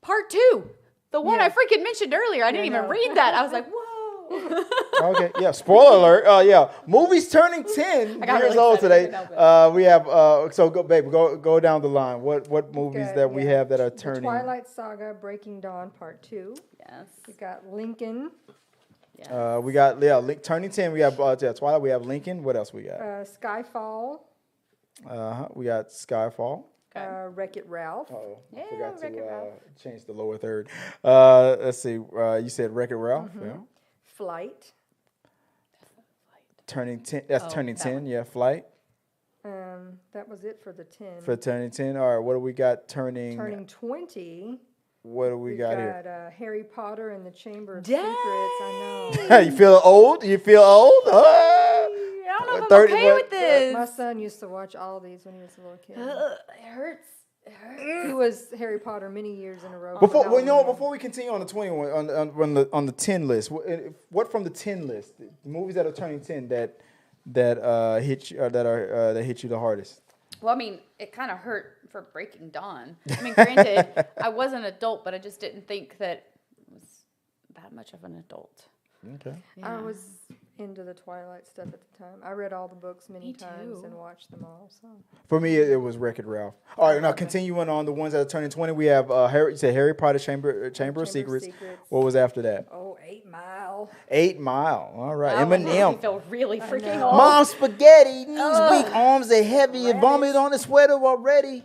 Part 2. The one I freaking mentioned earlier. I didn't even read that. I was like, whoa. Okay, yeah. Spoiler alert. Yeah, movies turning 10 got years really old today. excited. We have so go, baby, go down the line. What movies Got, that we have that are The turning? Twilight Saga, Breaking Dawn, Part 2. Yes. We got Lincoln, We got turning 10. We have Twilight. We have Lincoln. What else we got? Skyfall, We got Skyfall. Wreck-It Ralph. Oh, Yeah, I forgot Wreck-It to Ralph. change the lower third. Let's see. You said Wreck-It Ralph. Yeah. Flight. Turning 10. That's turning that 10. one. Yeah, Flight. That was it for the 10. For turning 10. All right. What do we got turning? Turning 20. What do we got got here? Harry Potter and the Chamber of Dang. Secrets. I know. You feel old? You feel old? I don't know if I'm 30 okay what? with this. My son used to watch all these when he was a little kid. It hurts. It hurts. He was Harry Potter many years in a row. Before we continue on the 21 on the 10 list, what from the 10 list, the movies that are turning 10 that hit you that hit you the hardest? Well, I mean, it kind of hurt for Breaking Dawn. I mean, granted, I was an adult, but I just didn't think that it was that much of an adult. Okay. I Yeah. was into the Twilight stuff at the time. I read all the books many Me times too. and watched them all. So For me, it was Wreck-It Ralph. All right, now continuing on the ones that are turning 20, we have Harry Potter Chamber of Secrets. What was after that? 8 Mile. 8 Mile. All right, Oh, that Eminem. makes me feel really freaking know. old. Mom spaghetti, knees weak, arms are heavy, you vomit on the sweater already.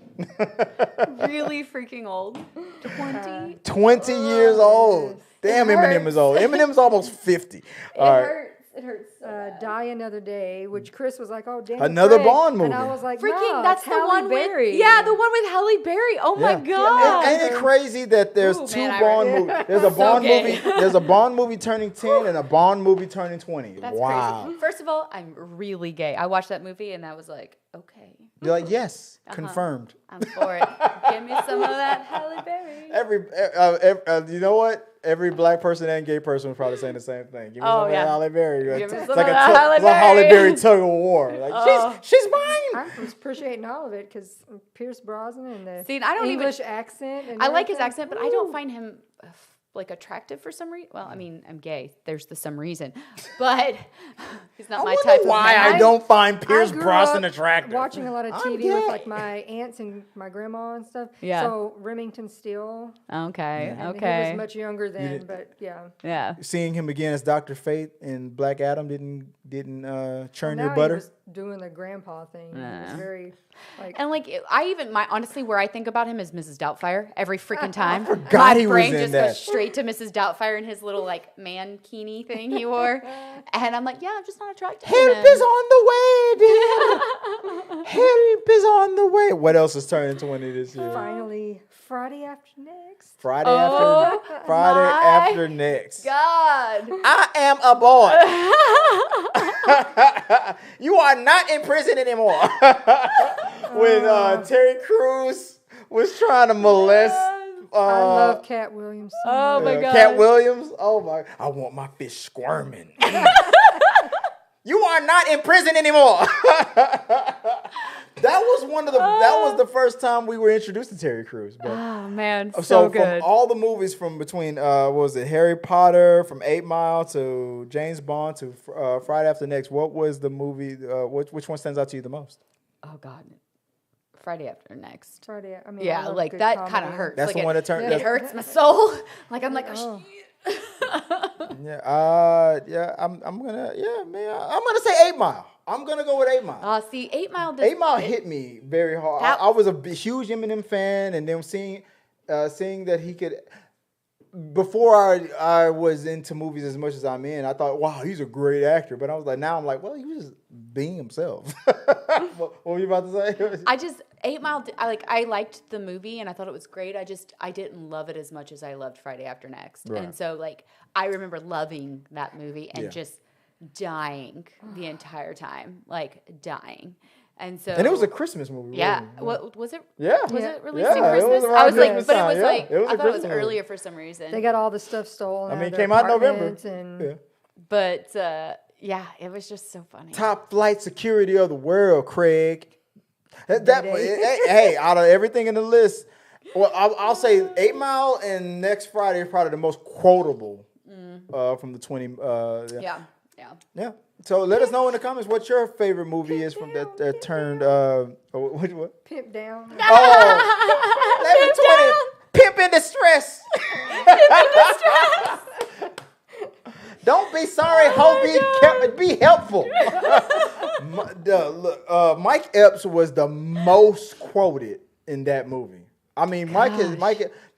Really freaking old. 20. 20 years old. Damn, It Eminem is old. Eminem's almost 50. All right. Hurts. It hurts so bad. Die Another Day, which Chris was like, "Oh, damn." Another Bond movie. And I was like, Freaking, no, that's it's the Halle one Berry. with, the one with Halle Berry. Oh my Yeah. God. Ain't it crazy that there's Ooh, two man, I Bond read- movies? There's a So Bond gay. movie. There's a Bond movie turning 10 and a Bond movie turning 20. That's Wow. crazy. First of all, I'm really gay. I watched that movie and I was like, okay, You're like, yes, confirmed. I'm for it. Give me some of that Halle Berry. You know what? Every black person and gay person was probably saying the same thing. Give me some of that Halle Berry. Give me It's some like of a that Halle it's like Halle Berry. Berry tug of war. Like she's mine. I'm appreciating all of it because Pierce Brosnan and the See, I don't English accent. And I like his everything. accent, but I don't find him like attractive for some reason. Well, I mean, I'm gay. There's the some reason, but he's not I my wonder type of why man. I don't find Pierce I grew Brosnan up attractive. Watching a lot of I'm TV gay. with like my aunts and my grandma and stuff. Yeah. So Remington Steele. Okay, And okay. He was much younger then, did- but yeah. Yeah. Seeing him again as Dr. Fate in Black Adam didn't churn your Now butter. He was doing the grandpa thing. He was very like. And like honestly, where I think about him is Mrs. Doubtfire every freaking time. forgot My he was brain in just that. goes straight to Mrs. Doubtfire and his little like mankini thing he wore, and I'm like, yeah, I'm just not attracted to him. Help is on the way, dear. Help is on the way. What else is turning 20 this year? Finally, Friday After Next. Friday Oh after next. God. I am a boy. You are not in prison anymore. When Terry Crews was trying to molest I love Cat Williams. So Oh much. my God. Cat Williams. Oh my! I want my fish squirming. You are not in prison anymore. That was the first time we were introduced to Terry Crews. But Oh man, so so good. from all the movies from between what was it, Harry Potter, from 8 Mile to James Bond to Friday After Next, what was the movie? Which one stands out to you the most? Oh God. Friday After Next. Friday. I mean, I Yeah, love like good that kind of comedy. hurts. That's like the one that turned. It that's- hurts my soul. Like I'm like, Oh. I'm gonna say 8 Mile. I'm gonna go with 8 Mile. see, 8 Mile. 8 Mile hit me very hard. That- I was a huge Eminem fan, and then seeing that he could. Before I was into movies as much as I'm in, I thought, wow, he's a great actor. But I was like, now I'm like, well, he was just being himself. What were you about to say? I just 8 Mile. I liked the movie and I thought it was great. I didn't love it as much as I loved Friday After Next. Right. And so like I remember loving that movie and Yeah. just dying the entire time, like dying. And so And it was a Christmas movie. yeah. wasn't it? What was it? Yeah. Was Yeah. it released Yeah, in it was Christmas? around I was like, Christmas but it time, was yeah. like It was a I thought it was Christmas movie. earlier for some reason. They got all the stuff stolen. I mean, out it of came out in November. apartments And Yeah. But yeah, it was just so funny. Top flight security of the world, Craig. Hey, out of everything in the list, Well, I'll say 8 Mile and Next Friday are probably the most quotable from the 20. Yeah. Yeah. So let us know in the comments what your favorite movie is from that turned. What? Pimp down. Oh, 11/20. Pimp in distress. Don't be sorry, be helpful. Mike Epps was the most quoted in that movie. I mean, Mike,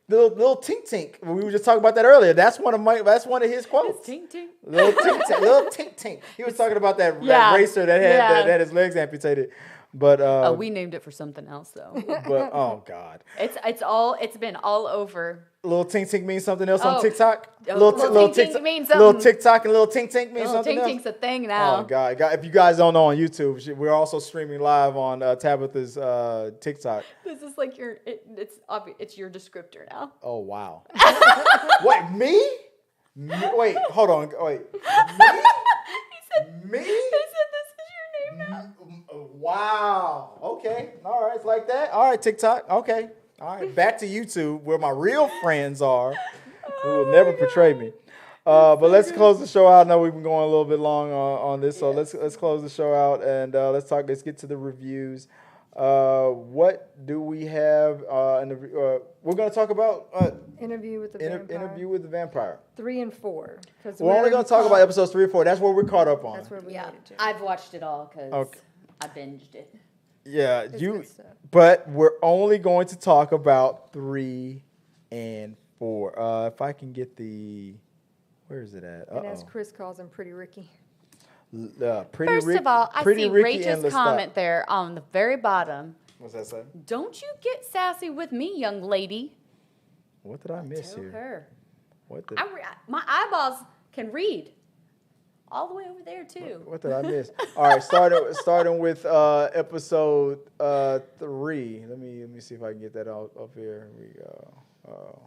little tink tink. We were just talking about that earlier. That's one of his quotes. Tink tink. Little tink tink. He was talking about that racer that had his legs amputated. But we named it for something else though. But oh god, it's been all over. Little tink tink means something else on TikTok. Little tink tink means something. Little TikTok and little tink tink means something else. Tink tink's a thing now. Oh god, if you guys don't know on YouTube, we're also streaming live on Tabitha's TikTok. This is like it's obvious. It's your descriptor now. Oh wow. Wait, me? Wait, hold on. Wait, me? Me? He said this is your name now. Wow. Okay. All right. It's like that. All right, TikTok. Okay. All right. Back to YouTube, where my real friends are, who will never betray me. But let's close the show out. I know we've been going a little bit long on this, so let's close the show out and let's get to the reviews. What do we have? We're going to talk about Interview with the Vampire. Interview with the Vampire. 3 and 4. We're only going to talk about episodes 3 and 4. That's what we're caught up on. That's where we made it to. I've watched it all because I binged it. Yeah, Good stuff. But we're only going to talk about 3 and 4. If I can get where is it at? And as Chris calls him, Pretty Ricky. First of all, I see Rachel's comment there on the very bottom. What's that say? Don't you get sassy with me, young lady. What did I miss Tell here? her. What did my eyeballs can read. All the way over there too. What did I miss? All right, starting with episode 3. Let me see if I can get that up here. Here we go.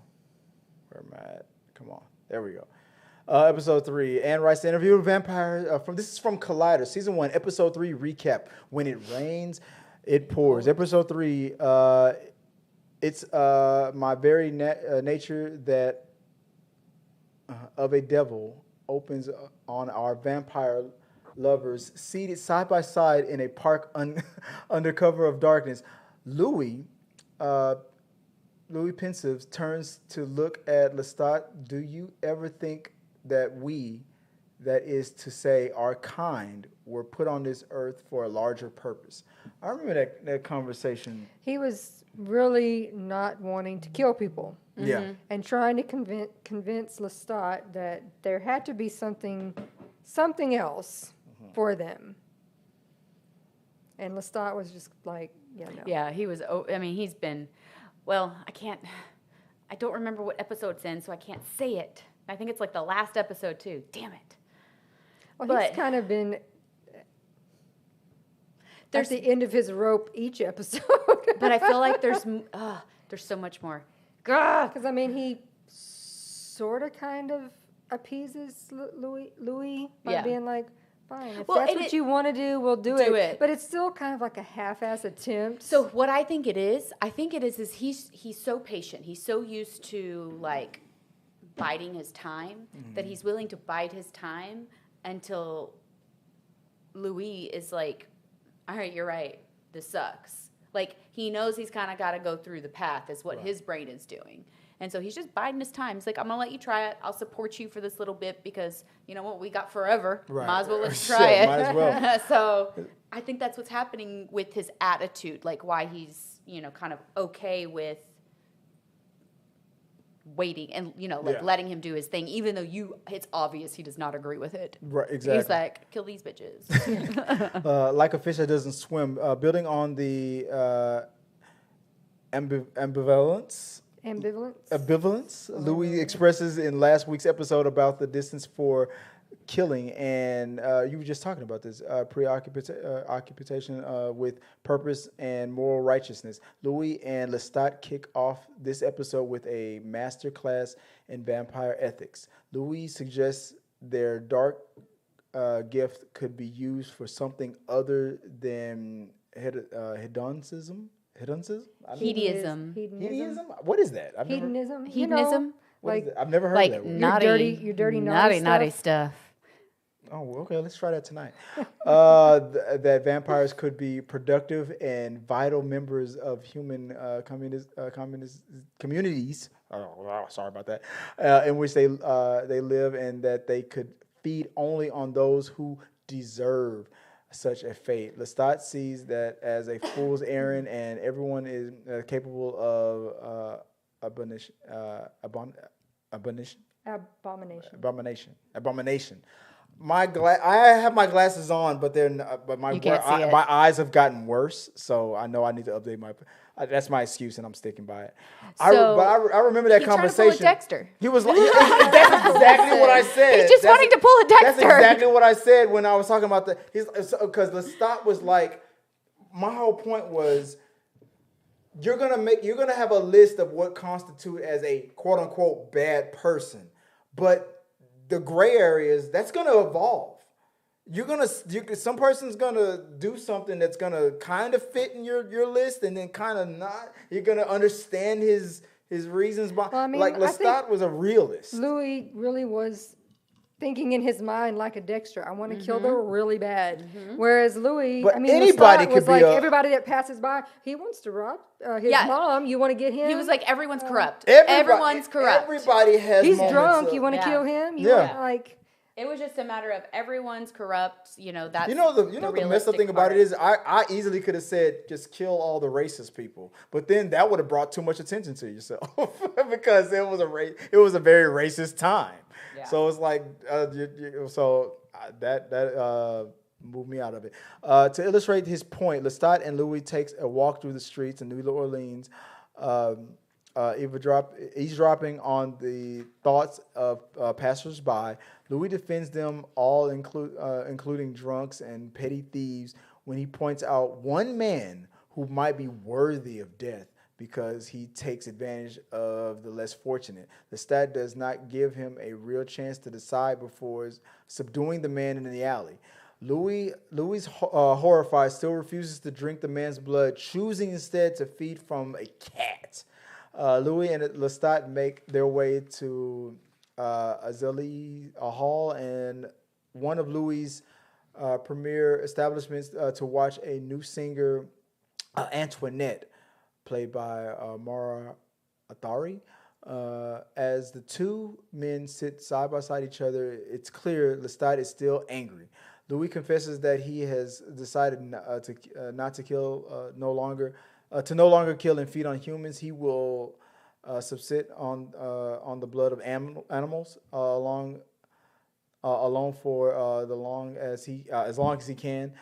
Where am I at? Come on. There we go. Episode 3. Anne writes the Interview with Vampire. This is from Collider, season 1, episode 3 recap. When it rains, it pours. Episode 3. It's my very nature that of a devil opens on our vampire lovers seated side by side in a park under cover of darkness. Louis pensive turns to look at Lestat. Do you ever think that we, that is to say our kind, were put on this earth for a larger purpose? I remember that conversation. He was really not wanting to kill people. Yeah. And trying to convince Lestat that there had to be something else for them. And Lestat was just like, yeah, no. Yeah, he was. I mean, he's been. Well, I don't remember what episode it's in, so I can't say it. I think it's like the last episode too. Damn it. Well, he's kind of been at the end of his rope each episode. But I feel like there's so much more. Because I mean, he sort of kind of appeases Louis by being like, fine, if that's what you want to do, we'll do it. But it's still kind of like a half-ass attempt. So what I think it is he's so patient. He's so used to like biding his time that he's willing to bide his time until Louis is like, all right, you're right, this sucks. Like, he knows he's kind of got to go through the path is what his brain is doing. And so he's just biding his time. He's like, I'm going to let you try it. I'll support you for this little bit because, you know what, we got forever. Right. Might as well let you try it. Might as well. So I think that's what's happening with his attitude, like why he's, kind of okay with waiting and, letting him do his thing, even though it's obvious he does not agree with it. Right, exactly. He's like, kill these bitches. Like a fish that doesn't swim. Building on the ambivalence, Louis expresses in last week's episode about the distance for killing, and you were just talking about this preoccupation with purpose and moral righteousness. Louis and Lestat kick off this episode with a master class in vampire ethics. Louis suggests their dark gift could be used for something other than hedonism. Hedonism? Hedonism. Hedonism? What is that? Hedonism. Hedonism? What is Like, that? I've never heard Like that word. naughty, your dirty, naughty naughty stuff. stuff. Oh, okay. Let's try that tonight. That vampires could be productive and vital members of human communist communities. Oh, sorry about that. In which they live, and that they could feed only on those who deserve such a fate. Lestat sees that as a fool's errand, and everyone is capable of abomination. Abomination. I have my glasses on, but my You can't see it. my eyes have gotten worse, so I know I need to update my. That's my excuse, and I'm sticking by it. I remember that He's trying to conversation. pull a Dexter. He was like, that's exactly what I said. He's just wanting to pull a Dexter. That's exactly what I said when I was talking about because Lestat was like, my whole point was, you're gonna have a list of what constitute as a quote unquote bad person, but the gray areas, that's gonna evolve. Some person's gonna do something that's gonna kind of fit in your list, and then kind of not. You're gonna understand his reasons behind. Well, I mean, like Lestat was a realist. Louis really was thinking in his mind like a Dexter. I want to kill them really bad. Whereas Louis, But I mean, anybody Lestat could was be like a- everybody that passes by. He wants to rob his mom. You want to get him? He was like, everyone's corrupt. Everybody- Everyone's corrupt. Everybody has. he's moments drunk. of- You want to Yeah. kill him? You Yeah. want, like. It was just a matter of everyone's corrupt. That's the messed up realistic thing about part. it is I easily could have said just kill all the racist people, but then that would have brought too much attention to yourself because it was a very racist time. Yeah. So it's like that moved me out of it. To illustrate his point, Lestat and Louis takes a walk through the streets in New Orleans. Eavesdropping on the thoughts of passersby. Louis defends them all, including drunks and petty thieves, when he points out one man who might be worthy of death because he takes advantage of the less fortunate. Lestat does not give him a real chance to decide before subduing the man in the alley. Louis, horrified, still refuses to drink the man's blood, choosing instead to feed from a cat. Louis and Lestat make their way to Azalea Hall, and one of Louis' premier establishments to watch a new singer, Antoinette, played by Mara Athari. As the two men sit side by side each other, it's clear Lestat is still angry. Louis confesses that he has decided no longer kill and feed on humans. He will subsist on the blood of animals alone for as long as he can.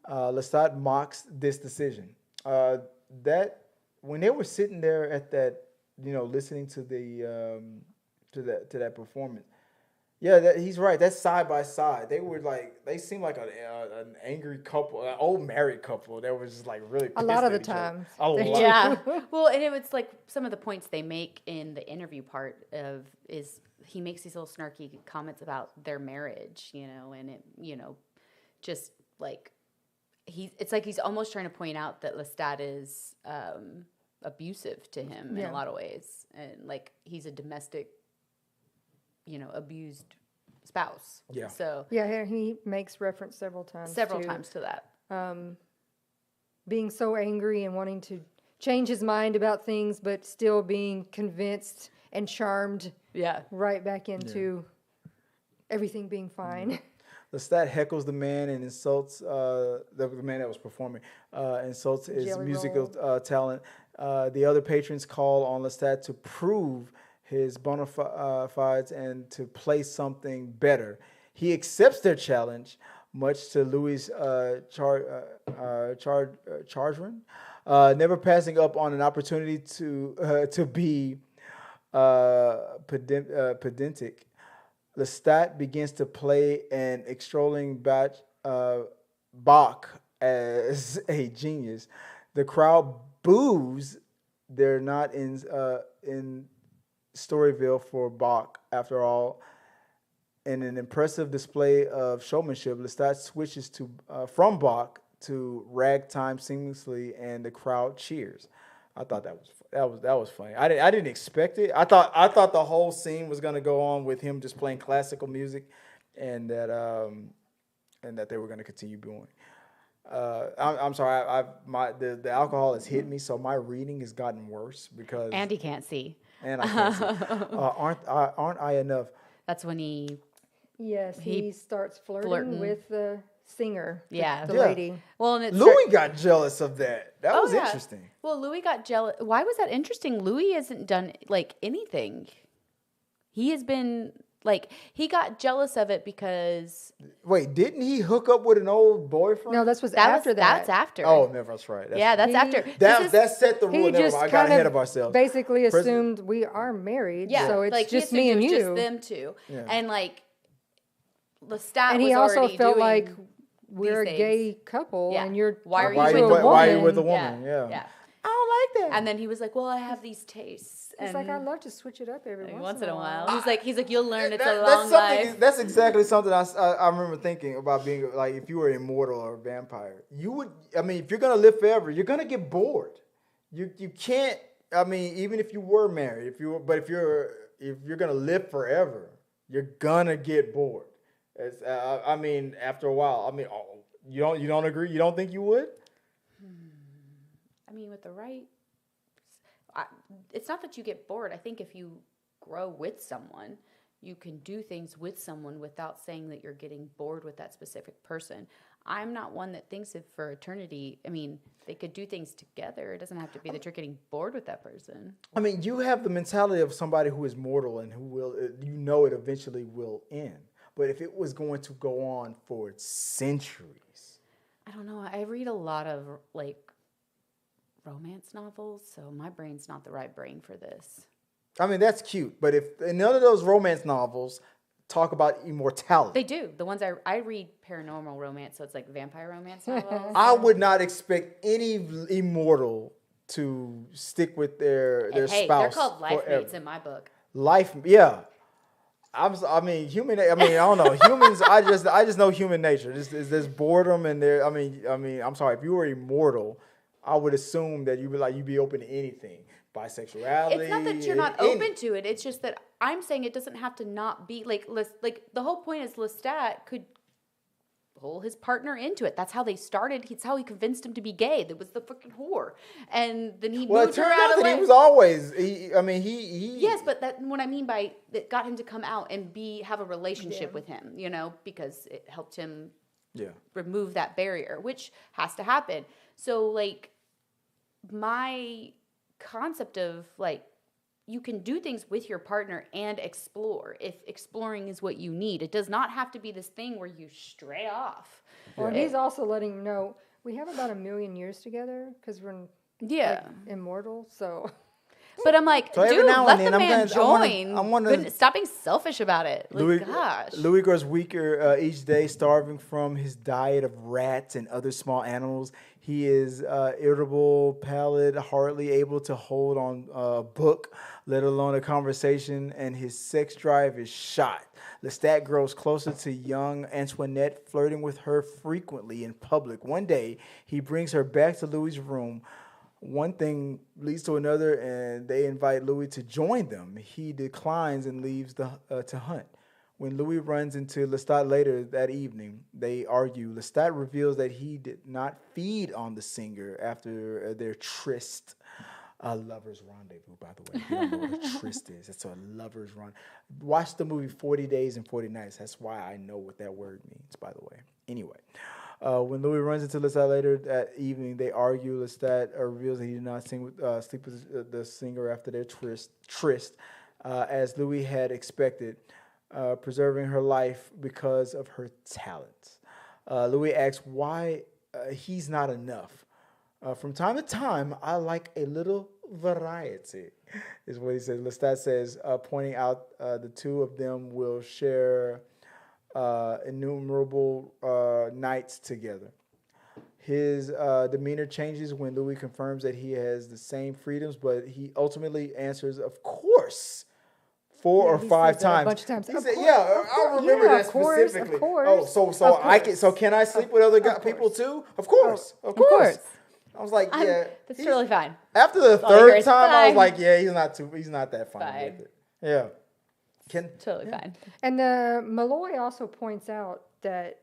Lestat mocks this decision. That when they were sitting there at that, listening to that performance. Yeah, he's right. That's side by side. They seemed like an angry couple, an old married couple that was just like really pissed A lot of at the each other. times. A lot. Yeah. Well, and it was like some of the points they make in the interview part is he makes these little snarky comments about their marriage, and it, just like it's like he's almost trying to point out that Lestat is abusive to him in a lot of ways, and like he's a domestic, abused spouse. Yeah. So Yeah, he makes reference several times to that. Being so angry and wanting to change his mind about things, but still being convinced and charmed Yeah. right back into everything being fine. Lestat heckles the man and insults the man that was performing, insults his Jelly musical roll. talent. The other patrons call on Lestat to prove his bona fides and to play something better. He accepts their challenge, much to Louis' chagrin, never passing up on an opportunity to be pedantic. Lestat begins to play an extolling Bach as a genius. The crowd boos. They're not in Storyville for Bach, after all. In an impressive display of showmanship, Lestat switches from Bach to ragtime seamlessly, and the crowd cheers. I thought that was funny. I didn't expect it. I thought the whole scene was gonna go on with him just playing classical music, and that they were gonna continue doing. I'm sorry. The alcohol has hit me, so my reading has gotten worse because And he can't see. and I can't see. Aren't I enough? That's when he Yes, he starts flirting flirting. with the singer. Yeah. The Yeah. lady. well, and it's Louis got jealous of that. That was yeah. interesting. Well, Louis got jealous. Why was that interesting? Louis hasn't done like anything. He has been like he got jealous of it because Wait, didn't he hook up with an old boyfriend? No, that was after that. That's after. Oh, never. That's right. yeah, that's He- after. That set the rule. He Never just mind. I got kind ahead of of ourselves. basically assumed we are married, Yeah, so it's like, he just assumed me it and was you. just them two, Yeah. and like Lestat And was he also already felt doing like we're a these gay couple, Yeah. and you're Why are talking you to with a the why are you woman. with a woman? Yeah, Yeah. I don't like that. And then he was like, "Well, I have these tastes." It's and like I love to switch it up every once in a while. while. He's like, "You'll learn. It's a That's long something. life." That's exactly something I remember thinking about being like, if you were immortal or a vampire, you would. I mean, if you're gonna live forever, you're gonna get bored. You can't. I mean, even if you were married, if you're gonna live forever, you're gonna get bored. I mean, after a while. I mean, you don't agree? You don't think you would? I mean, with the right, it's not that you get bored. I think if you grow with someone, you can do things with someone without saying that you're getting bored with that specific person. I'm not one that thinks of for eternity. I mean, they could do things together. It doesn't have to be that you're getting bored with that person. I mean, you have the mentality of somebody who is mortal and who will, it eventually will end. But if it was going to go on for centuries, I don't know. I read a lot of like romance novels, so my brain's not the right brain for this. I mean, that's cute. But if none of those romance novels talk about immortality, They do. The ones I read paranormal romance, so it's like vampire romance novels. I would not expect any immortal to stick with their Hey, spouse. they're called life forever. mates in my book. Life, yeah. I mean, I don't know. Humans, I just know human nature. There's boredom, and there. I mean, I'm sorry. If you were immortal, I would assume that you'd be open to anything. Bisexuality. It's not that you're not open to it. It's just that I'm saying it doesn't have to not be like the whole point is Lestat could pull his partner into it. That's how they started. It's how he convinced him to be gay. That was the fucking whore, and then he Well, it moved her turned out out of that he life. was always. He. Yes, but that what I mean by that got him to come out and have a relationship with him. Because it helped him Yeah. remove that barrier, which has to happen. So like my concept of like you can do things with your partner and explore if exploring is what you need. It does not have to be this thing where you stray off. Well, and he's also letting him know we have about 1 million years together because we're Yeah. immortal. So But I'm like, So every dude, now let and then the I'm man gonna- join. I wanna- Goodness, stop being selfish about it. Like, gosh. Louis grows weaker each day, starving from his diet of rats and other small animals. He is irritable, pallid, hardly able to hold on a book, let alone a conversation, and his sex drive is shot. Lestat grows closer to young Antoinette, flirting with her frequently in public. One day, he brings her back to Louis' room. One thing leads to another, and they invite Louis to join them. He declines and leaves to hunt. When Louis runs into Lestat later that evening, they argue. Lestat reveals that he did not feed on the singer after their tryst. A lover's rendezvous, by the way. You don't know what a tryst is. It's a lover's rendezvous. Watch the movie 40 Days and 40 Nights. That's why I know what that word means, by the way. Anyway. When Louis runs into Lestat later that evening, they argue. Lestat reveals that he did not sleep with the singer after their tryst, as Louis had expected, preserving her life because of her talents. Louis asks why he's not enough. From time to time, I like a little variety, is what he says. Lestat says, pointing out the two of them will share innumerable nights together. His demeanor changes when Louis confirms that he has the same freedoms, but he ultimately answers, of course, 4 Yeah, or he 5 says that a times. bunch of times. He Of said, course, yeah, of I course, remember yeah, that of course, specifically. of course, Oh, so of I can. course. So can I sleep with other Of people course. too? Of course, of Of course. course. I was like, yeah, That's he's- totally fine. After the all I hear third is, time, I was "Fine." like, yeah, he's not that fine Fine. with it. Yeah. Totally yeah. fine. And the Malloy also points out that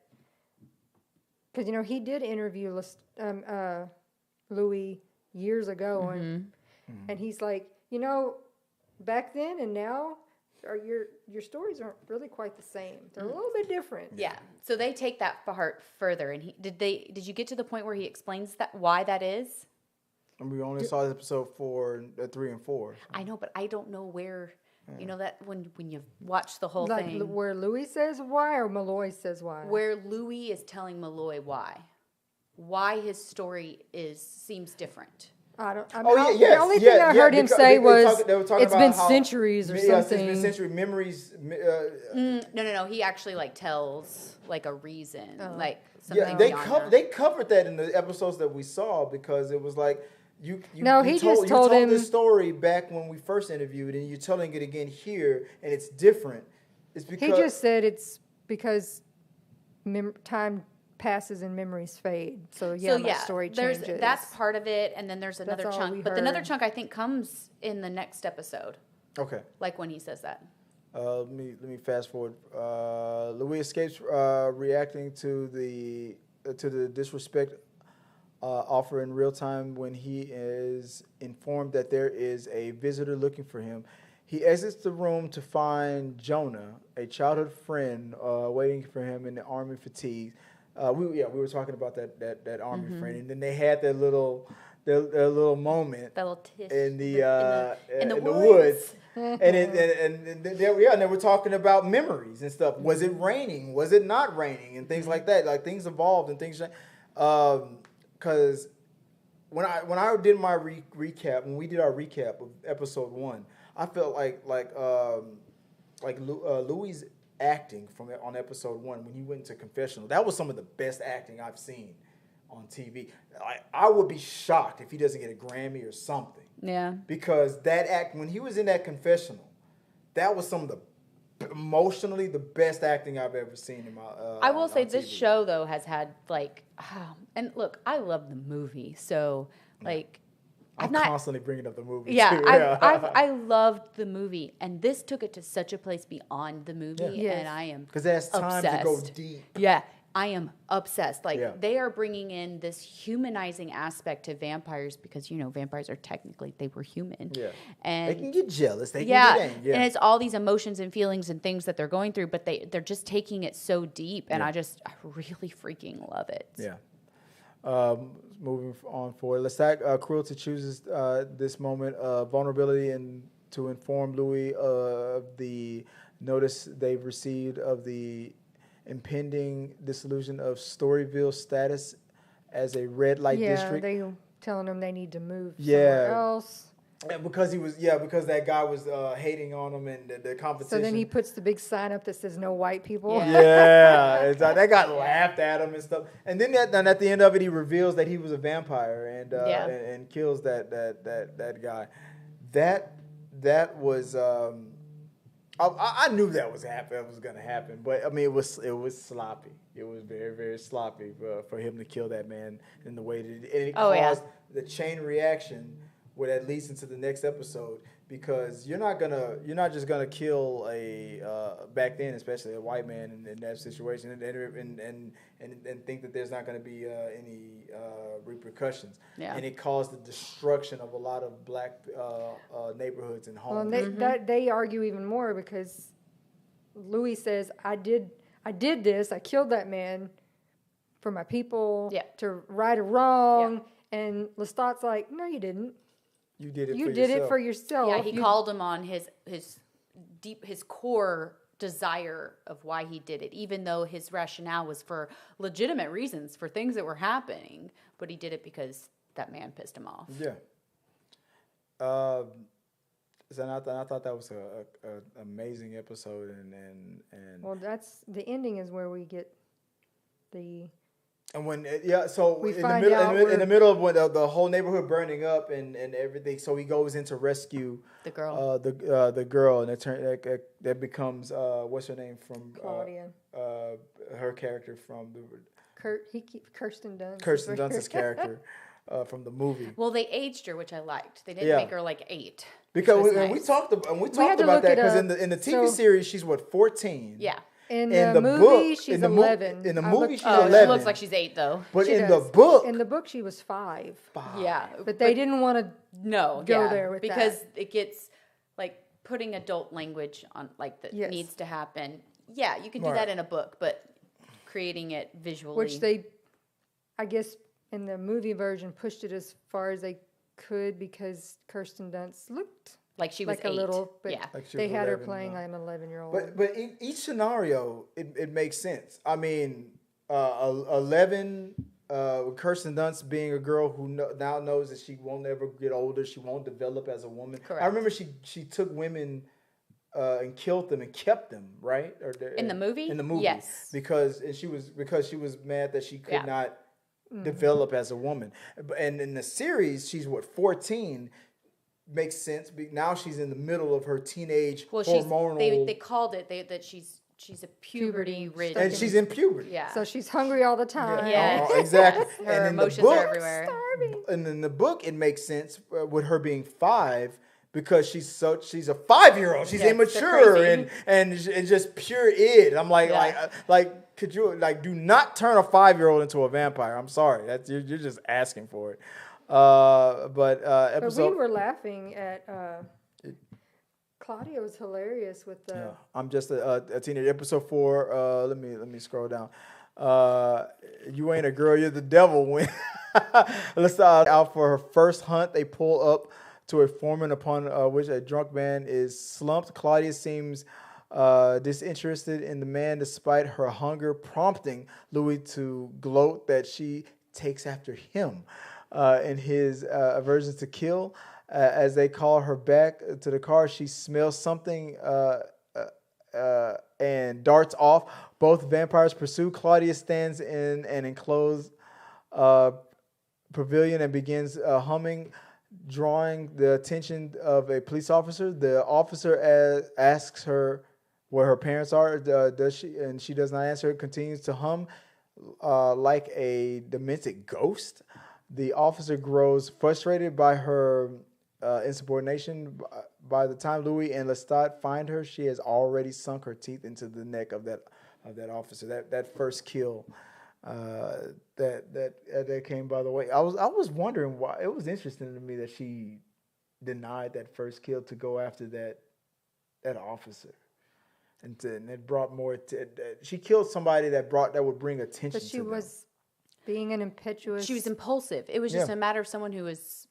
because he did interview Louis years ago, and he's like, back then and now, your stories aren't really quite the same. They're a little bit different. Yeah. So they take that part further, and did you get to the point where he explains why that is? And we only saw episode 3 and 4. So. I know, but I don't know where. You know that when you watch the whole Like thing, where Louis says why or Malloy says why. where Louis is telling Malloy why his story seems different. I don't. I Oh mean, yeah, the only thing I heard him say was they were talking it's about been how centuries or it's something. been century memories. No. He actually tells a reason, something Yeah, beyond they covered that in the episodes that we saw because it was like you No, he just told him this story back when we first interviewed, and you're telling it again here, and it's different. It's because he just said it's because time passes and memories fade. So my story changes. That's part of it, and then there's another That's all we chunk. But another heard. chunk I think comes in the next episode, okay. like when he says that. Let me fast forward. Louis escapes reacting to the disrespect offer in real time when he is informed that there is a visitor looking for him. He exits the room to find Jonah, a childhood friend, waiting for him in the army fatigues. We were talking about that army friend, and then they had their little moment That little tish in the woods. and they were talking about memories and stuff. Was it raining? Was it not raining? And things like that. Like things evolved and things. Because when I did my recap, when we did our recap of episode 1, I felt like Louis' acting on episode 1 when he went into confessional. That was some of the best acting I've seen on TV. I would be shocked if he doesn't get a Grammy or something. Yeah. Because when he was in that confessional, that was some of the emotionally the best acting I've ever seen in my. I will say on this TV. show though has had and look, I love the movie, so I'm constantly bringing up the movie. Yeah, too. I loved the movie, and this took it to such a place beyond the movie, Yes. and I am because it has time to go obsessed. deep. Yeah, I am obsessed. Yeah. They are bringing in this humanizing aspect to vampires because vampires are they were human. Yeah, and they can get jealous. They can get angry. Yeah. and it's all these emotions and feelings and things that they're going through, but they're just taking it so deep, and I really freaking love it. Yeah. Moving on forward, Lestat Cruelty chooses this moment of vulnerability and to inform Louis of the notice they've received of the impending dissolution of Storyville's status as a red light district. Yeah, they telling them they need to move somewhere else. And because that guy was hating on him and the competition. So then he puts the big sign up that says "No white people." Yeah, that guy laughed at him and stuff. And then at the end of it, he reveals that he was a vampire and kills that guy. That was I knew that was going to happen, but I mean it was sloppy. It was very, very sloppy for him to kill that man in the way that it caused the chain reaction. Would that leads into the next episode because you're not just gonna kill back then especially a white man in that situation and think that there's not gonna be any repercussions. And it caused the destruction of a lot of black neighborhoods and homes. Well, they argue even more because Louis says I did this, I killed that man for my people to right a wrong, and Lestat's like, no, you didn't. You did it. It for yourself. Yeah, he called him on his core desire of why he did it, even though his rationale was for legitimate reasons, for things that were happening, but he did it because that man pissed him off. Yeah. So I thought that was an amazing episode, and well, that's the ending is where we get the And when so We in the find middle out in the middle of when the whole neighborhood burning up and everything, so he goes in to rescue The girl. the girl, and that becomes what's her name from Claudia. her character from the Kirsten Dunst. Kirsten Dunst's character from the movie. Well, they aged her, which I liked. They didn't Yeah. make her like 8. Because which was we nice. talked had to about look that it because up. in the TV series she's what 14. Yeah. In In the movie, book, she's in the 11. in the I movie, looked- she's Oh, 11. she looks like she's 8 though. But She in does. the book, In the book, she was 5. Yeah. But they didn't want to. No, go yeah, there with because it gets like putting adult language on like that Yes. needs to happen. Yeah, you can do Right. that in a book, but creating it visually, Which they, I guess, in the movie version, pushed it as far as they could because Kirsten Dunst looked like she was like 8. a little. But yeah, Like she they was had her 11, playing no. like an 11-year-old. but in each scenario, it makes sense. I mean, 11, Kirsten Dunst being a girl who now knows that she won't ever get older, she won't develop as a woman. Correct. I remember she took women and killed them and kept them, right? In the movie? In the movie, Yes. because she was mad that she could Yeah. not develop as a woman. And in the series, she's what 14. Makes sense. Now she's in the middle of her teenage well, hormonal, they called it that she's a puberty ridden, and she's in puberty. yeah. So she's hungry all the time. Yeah. Exactly. Her And in the emotions are book, everywhere. And in the book, it makes sense with her being 5 because she's a 5-year-old. She's Yeah, immature they're and just pure id. I'm like could you do not turn a 5-year-old into a vampire? I'm sorry, you're just asking for it. But episode. But we were laughing at. Claudia was hilarious with the. Yeah, I'm just a teenager. Episode 4. Let me scroll down. You ain't a girl, you're the devil. When let's out for her first hunt, they pull up to a foreman upon which a drunk man is slumped. Claudia seems disinterested in the man, despite her hunger prompting Louis to gloat that she takes after him in his aversion to kill. As they call her back to the car, she smells something and darts off. Both vampires pursue. Claudia stands in an enclosed pavilion and begins humming, drawing the attention of a police officer. The officer asks her where her parents are. Does she? And she does not answer. Continues to hum like a demented ghost. The officer grows frustrated by her insubordination. By the time Louis and Lestat find her, she has already sunk her teeth into the neck of that officer. That first kill that came by the way. I was wondering why. It was interesting to me that she denied that first kill to go after that officer, and it brought more. She killed somebody that would bring attention. But she to them. was being an impetuous. She was impulsive. It was just Yeah. a matter of someone who was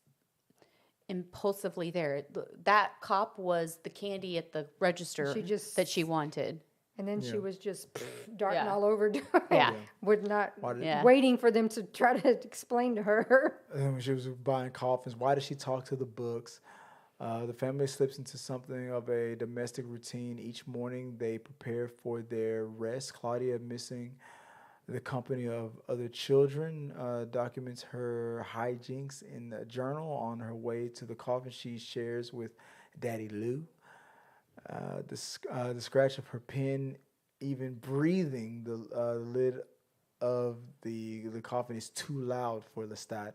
impulsively there. That cop was the candy at the register that she wanted. And then she Yeah. was just darting Yeah. all over, Yeah. would not Yeah. waiting for them to try to explain to her. And when she was buying coffins, why does she talk to the books? The family slips into something of a domestic routine. Each morning they prepare for their rest. Claudia, missing the company of other children, documents her hijinks in a journal. On her way to the coffin, she shares with Daddy Lou. The scratch of her pen, even breathing the lid of the coffin is too loud for Lestat,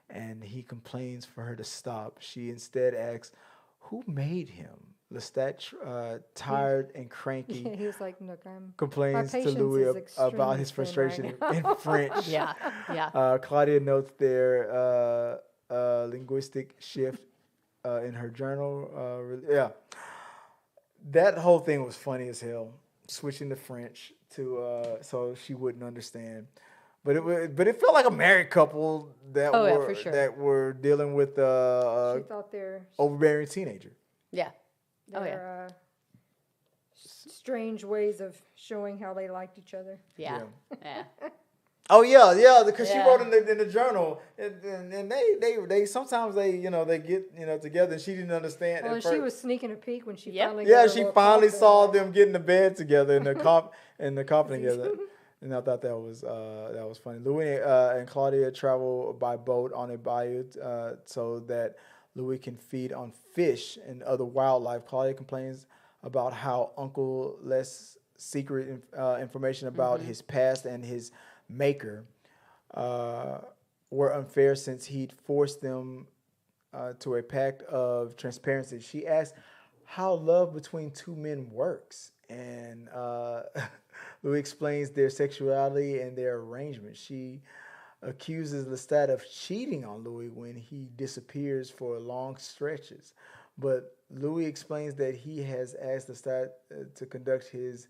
and he complains for her to stop. She instead asks, "Who made him?" Lestat, tired and cranky, He was like, "Look, my complains to patience Louis is about extremely his thin frustration right in French. Yeah. Claudia notes their linguistic shift in her journal. That whole thing was funny as hell, switching to French to so she wouldn't understand. But it felt like a married couple that for sure. that were dealing with She thought their overbearing teenager. Yeah. strange ways of showing how they liked each other. Yeah. Oh yeah, because she Yeah. wrote in the journal, and they sometimes they get together. And she didn't understand. Well, at and she first. was sneaking a peek when she Yep. finally. Yeah, got her she little finally coffin. saw them get in the bed together in the coffin together. And I thought that was funny. Louis and Claudia travel by boat on a bayou so that Louis can feed on fish and other wildlife. Claudia complains about how Uncle Les' secret information about his past and his maker were unfair since he'd forced them to a pact of transparency. She asked how love between two men works, and Louis explains their sexuality and their arrangement. She accuses Lestat of cheating on Louis when he disappears for long stretches, but Louis explains that he has asked Lestat to conduct his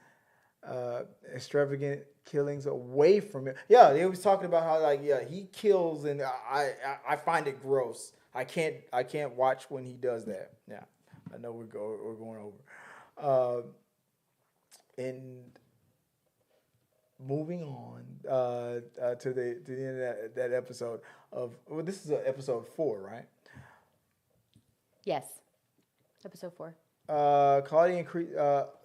extravagant killings away from him. Yeah, he was talking about how he kills, and I find it gross. I can't watch when he does that. Yeah, I know we're going over. And moving on to the end of that episode of this is episode 4, right? Yes. Episode 4.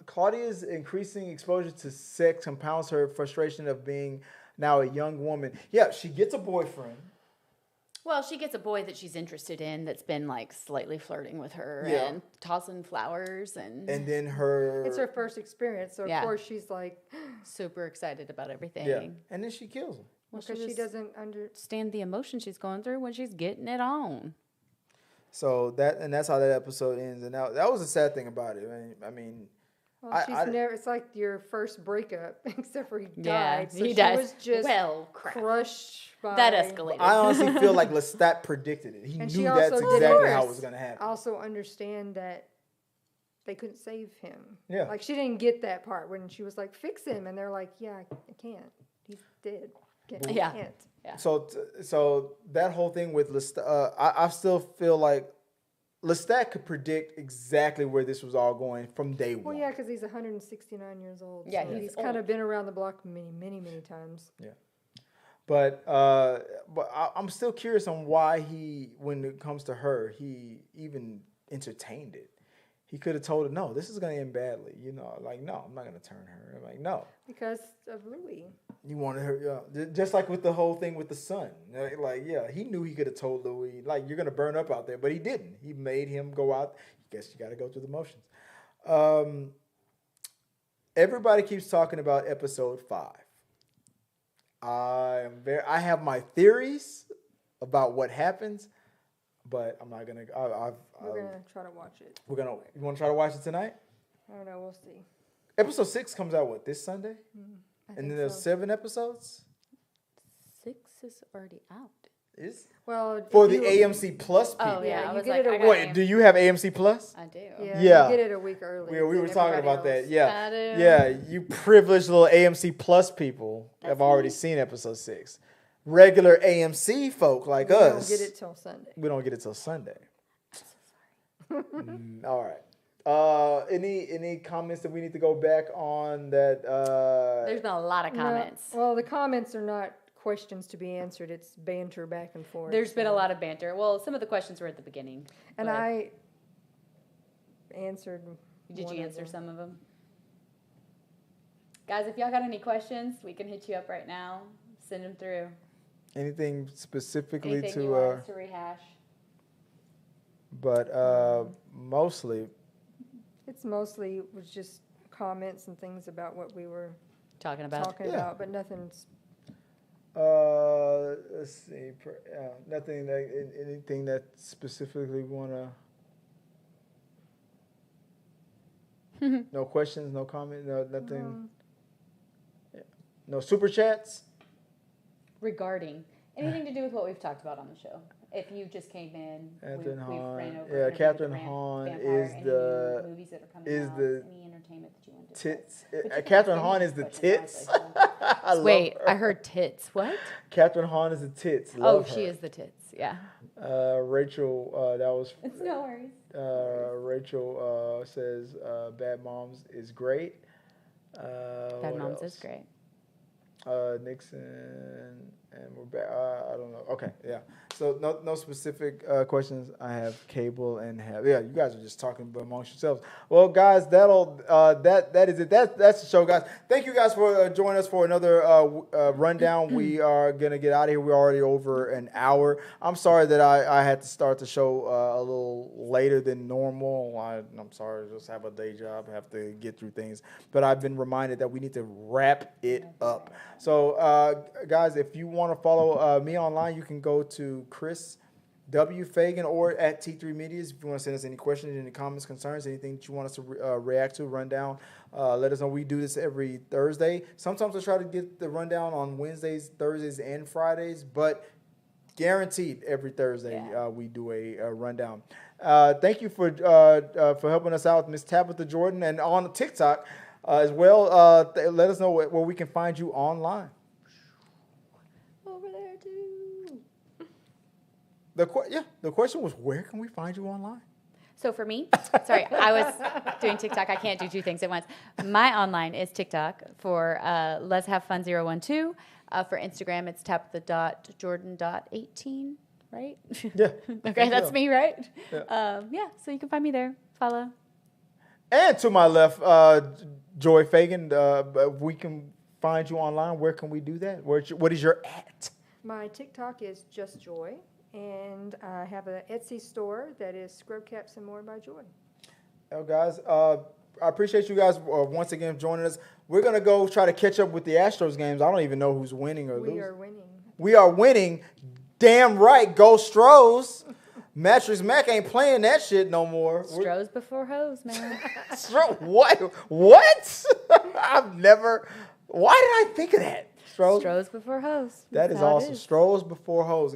Claudia's increasing exposure to sex compounds her frustration of being now a young woman. Yeah, she gets a boyfriend. Well, she gets a boy that she's interested in that's been like slightly flirting with her and tossing flowers and then it's her first experience, so of course she's like super excited about everything. Yeah, and then she kills him. Well, because she doesn't understand the emotion she's going through when she's getting it on. So that's how that episode ends, and that was a sad thing about it. I mean, well, she's never. It's like your first breakup, except for he died. Yeah, so he she died. was just Crap. crushed by That escalated. I honestly feel like Lestat predicted it. He and knew she that's also exactly how it was going to happen. Also understand that they couldn't save him. Yeah, like she didn't get that part when she was like, "Fix him," and they're like, "Yeah, I can't. He's dead." Can't. Yeah. So that whole thing with Lestat, I still feel like Lestat could predict exactly where this was all going from day one. Well, yeah, because he's 169 years old. Yeah, so he's kind of been around the block many times. Yeah, but I'm still curious on why when it comes to her, he even entertained it. He could have told her, no, this is going to end badly. Like, no, I'm not going to turn her. I'm like, no. Because of Louis. You wanted her, just like with the whole thing with the son. He knew he could have told Louis, like, you're going to burn up out there, but he didn't. He made him go out. I guess you got to go through the motions. Everybody keeps talking about episode 5. I have my theories about what happens, but I'm not gonna. We're gonna try to watch it. You want to try to watch it tonight? I don't know. We'll see. Episode 6 comes out this Sunday, and then there's 7 episodes. 6 is already out. Is well for the AMC Plus people. Oh yeah, you get it. Wait, do you have AMC Plus? I do. Yeah. You get it a week early. We were talking about that. Yeah, I do. yeah. You privileged little AMC Plus people have already seen episode 6. Regular AMC folk like us. We don't get it till Sunday. We don't get it till Sunday. I'm so sorry. All right. Any comments that we need to go back on that? There's been a lot of comments. No, well, the comments are not questions to be answered. It's banter back and forth. There's been a lot of banter. Well, some of the questions were at the beginning. And I answered. Did you answer some of them? Guys, if y'all got any questions, we can hit you up right now. Send them through. Anything specifically Anything you want us to rehash? But mostly. It's mostly was just comments and things about what we were talking about, but nothing's. Let's see. Nothing. Anything that specifically wanna. No questions. No comment. No nothing. No super chats. Regarding anything to do with what we've talked about on the show. If you just came in, Catherine Hahn. ran over. Yeah, Catherine Hahn is the movies that are coming is out, the any entertainment that you want to tits. Catherine Hahn is the tits. Wait, I heard tits. What? Catherine Hahn is the tits. Love she her. is the tits. Yeah. Rachel, that was. It's no worries. Rachel says Bad Moms is great. Bad Moms is great. Nixon, and we're back. I don't know. Okay, yeah. So no specific questions. I have cable and have you guys are just talking amongst yourselves. Well, guys, that is it. That's the show, guys. Thank you guys for joining us for another rundown. We are gonna get out of here. We're already over an hour. I'm sorry that I had to start the show a little later than normal. I'm sorry. I just have a day job. I have to get through things. But I've been reminded that we need to wrap it up. So, guys, if you want to follow me online, you can go to Chris W. Fagan or at T3 Medias. If you want to send us any questions, any comments, concerns, anything that you want us to react to, rundown, let us know. We do this every Thursday. Sometimes I try to get the rundown on Wednesdays, Thursdays, and Fridays, but guaranteed every Thursday we do a rundown. Thank you for helping us out, Miss Tabitha Jordan, and on TikTok as well. Let us know where we can find you online. Over there too. The question was, where can we find you online? So for me, sorry, I was doing TikTok. I can't do two things at once. My online is TikTok for Let's Have Fun 012. For Instagram, it's tabitha.jordan.18, right? Yeah. Okay, that's me, right? Yeah. So you can find me there. Follow. And to my left, Joy Fagan. We can find you online. Where can we do that? What is your @ My TikTok is Just Joy, and I have an Etsy store that is Scrub Caps and More by Joy. Well, guys, I appreciate you guys once again joining us. We're going to go try to catch up with the Astros games. I don't even know who's winning or losing. We are winning. We are winning. Damn right. Go Stros. Mattress Mac ain't playing that shit no more. Stros before hoes, man. What? I've never. Why did I think of that? Stros before hoes. That is awesome. Stros before hoes.